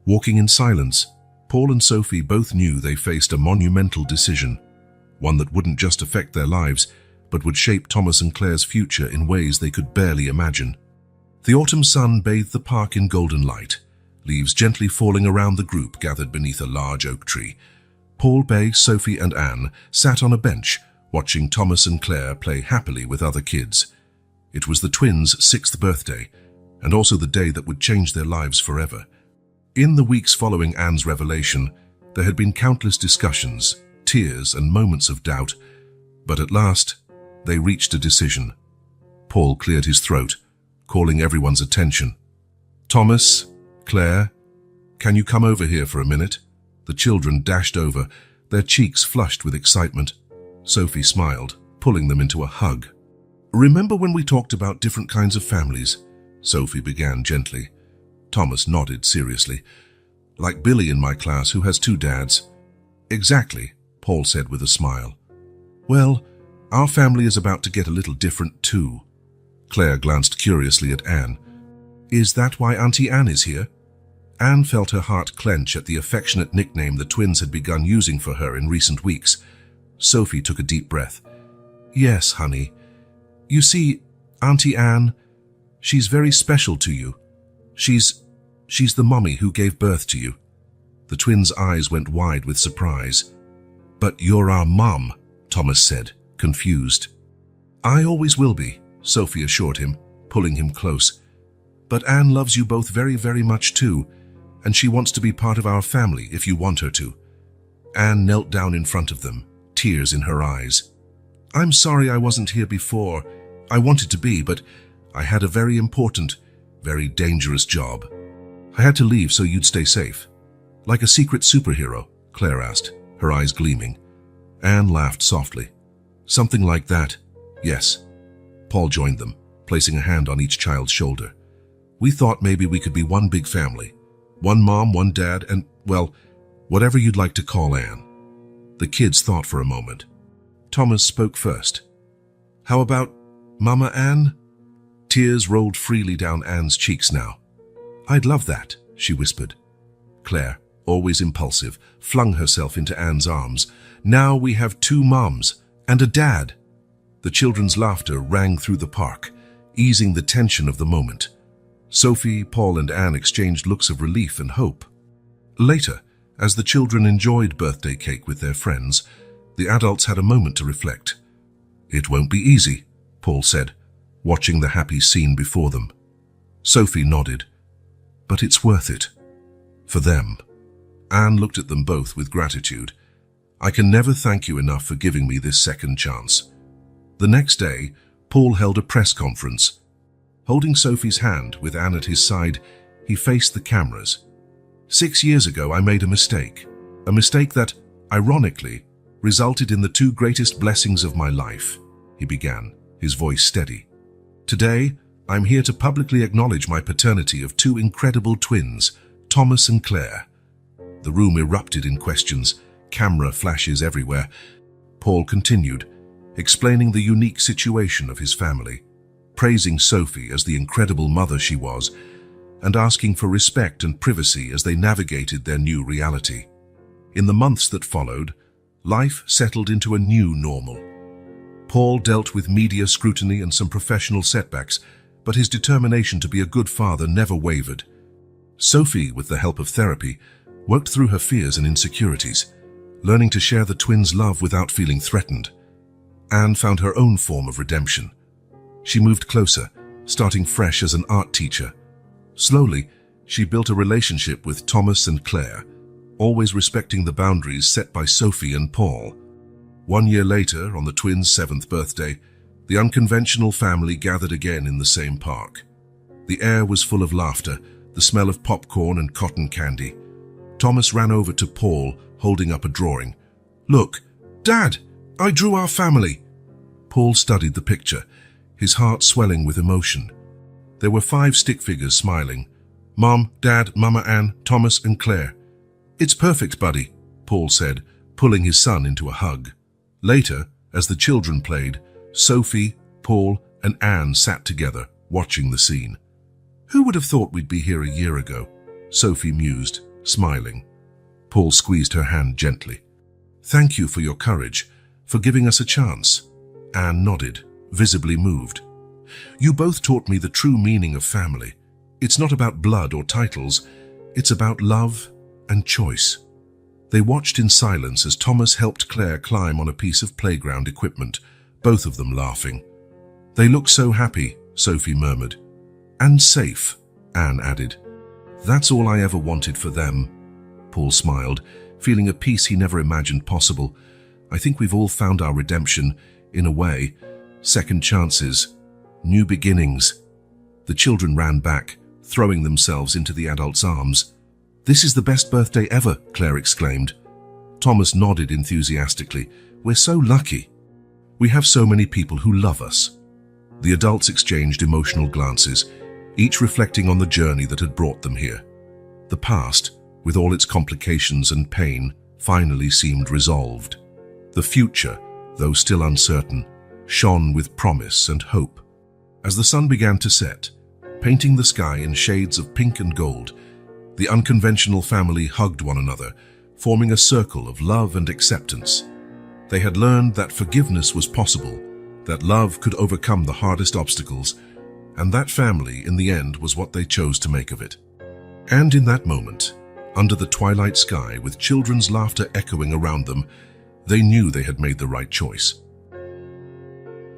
Speaker 1: Walking in silence, Paul and Sophie both knew they faced a monumental decision, one that wouldn't just affect their lives, but would shape Thomas and Claire's future in ways they could barely imagine. The autumn sun bathed the park in golden light, leaves gently falling around the group gathered beneath a large oak tree. Paul, Bay, Sophie and Anne sat on a bench, watching Thomas and Claire play happily with other kids. It was the twins' 6th birthday, and also the day that would change their lives forever. In the weeks following Anne's revelation, there had been countless discussions, tears and moments of doubt, but at last, they reached a decision. Paul cleared his throat, calling everyone's attention. "Thomas, Claire, can you come over here for a minute?" The children dashed over, their cheeks flushed with excitement. Sophie smiled, pulling them into a hug. "Remember when we talked about different kinds of families?" Sophie began gently. Thomas nodded seriously. "Like Billy in my class, who has 2 dads." "Exactly," Paul said with a smile. "Well, our family is about to get a little different too." Claire glanced curiously at Anne. "Is that why Auntie Anne is here?" Anne felt her heart clench at the affectionate nickname the twins had begun using for her in recent weeks. Sophie took a deep breath. "Yes, honey. You see, Auntie Anne, she's very special to you. She's the mummy who gave birth to you." The twins' eyes went wide with surprise. "But you're our mum," Thomas said, confused. "I always will be," Sophie assured him, pulling him close. "But Anne loves you both very, very much too, and she wants to be part of our family if you want her to." Anne knelt down in front of them, tears in her eyes. "I'm sorry I wasn't here before. I wanted to be, but I had a very important, very dangerous job. I had to leave so you'd stay safe." "Like a secret superhero?" Claire asked, her eyes gleaming. Anne laughed softly. "Something like that, yes." Paul joined them, placing a hand on each child's shoulder. "We thought maybe we could be one big family. One mom, one dad, and, well, whatever you'd like to call Anne." The kids thought for a moment. Thomas spoke first. "How about Mama Anne?" Tears rolled freely down Anne's cheeks now. "I'd love that," she whispered. Claire, always impulsive, flung herself into Anne's arms. "Now we have 2 moms and a dad." The children's laughter rang through the park, easing the tension of the moment. Sophie, Paul, and Anne exchanged looks of relief and hope. Later, as the children enjoyed birthday cake with their friends, the adults had a moment to reflect. "It won't be easy," Paul said, watching the happy scene before them. Sophie nodded. "But it's worth it. For them." Anne looked at them both with gratitude. "I can never thank you enough for giving me this second chance." The next day, Paul held a press conference. Holding Sophie's hand with Anne at his side, he faced the cameras. "6 years ago, I made a mistake that, ironically, resulted in the 2 greatest blessings of my life," he began, his voice steady. "Today, I'm here to publicly acknowledge my paternity of 2 incredible twins, Thomas and Claire." The room erupted in questions, camera flashes everywhere. Paul continued, explaining the unique situation of his family, praising Sophie as the incredible mother she was, and asking for respect and privacy as they navigated their new reality. In the months that followed, life settled into a new normal. Paul dealt with media scrutiny and some professional setbacks, but his determination to be a good father never wavered. Sophie, with the help of therapy, worked through her fears and insecurities, learning to share the twins' love without feeling threatened. Anne found her own form of redemption. She moved closer, starting fresh as an art teacher. Slowly, she built a relationship with Thomas and Claire, always respecting the boundaries set by Sophie and Paul. 1 year later, on the twins' 7th birthday, the unconventional family gathered again in the same park. The air was full of laughter, the smell of popcorn and cotton candy. Thomas ran over to Paul, holding up a drawing. "Look, Dad, I drew our family." Paul studied the picture, his heart swelling with emotion. There were 5 stick figures smiling. Mom, Dad, Mama Anne, Thomas, and Claire. "It's perfect, buddy," Paul said, pulling his son into a hug. Later, as the children played, Sophie, Paul, and Anne sat together, watching the scene. "Who would have thought we'd be here a year ago?" Sophie mused, smiling. Paul squeezed her hand gently. "Thank you for your courage, for giving us a chance." Anne nodded, visibly moved. "You both taught me the true meaning of family. It's not about blood or titles, it's about love and choice." They watched in silence as Thomas helped Claire climb on a piece of playground equipment, both of them laughing. "They look so happy," Sophie murmured. "And safe," Anne added. "That's all I ever wanted for them." Paul smiled, feeling a peace he never imagined possible. "I think we've all found our redemption, in a way. Second chances, new beginnings." The children ran back, throwing themselves into the adults' arms. "This is the best birthday ever," Claire exclaimed. Thomas nodded enthusiastically. "We're so lucky. We have so many people who love us." The adults exchanged emotional glances, each reflecting on the journey that had brought them here. The past, with all its complications and pain, finally seemed resolved. The future, though still uncertain, shone with promise and hope. As the sun began to set, painting the sky in shades of pink and gold, the unconventional family hugged one another, forming a circle of love and acceptance. They had learned that forgiveness was possible, that love could overcome the hardest obstacles, and that family, in the end, was what they chose to make of it. And in that moment, under the twilight sky, with children's laughter echoing around them, they knew they had made the right choice.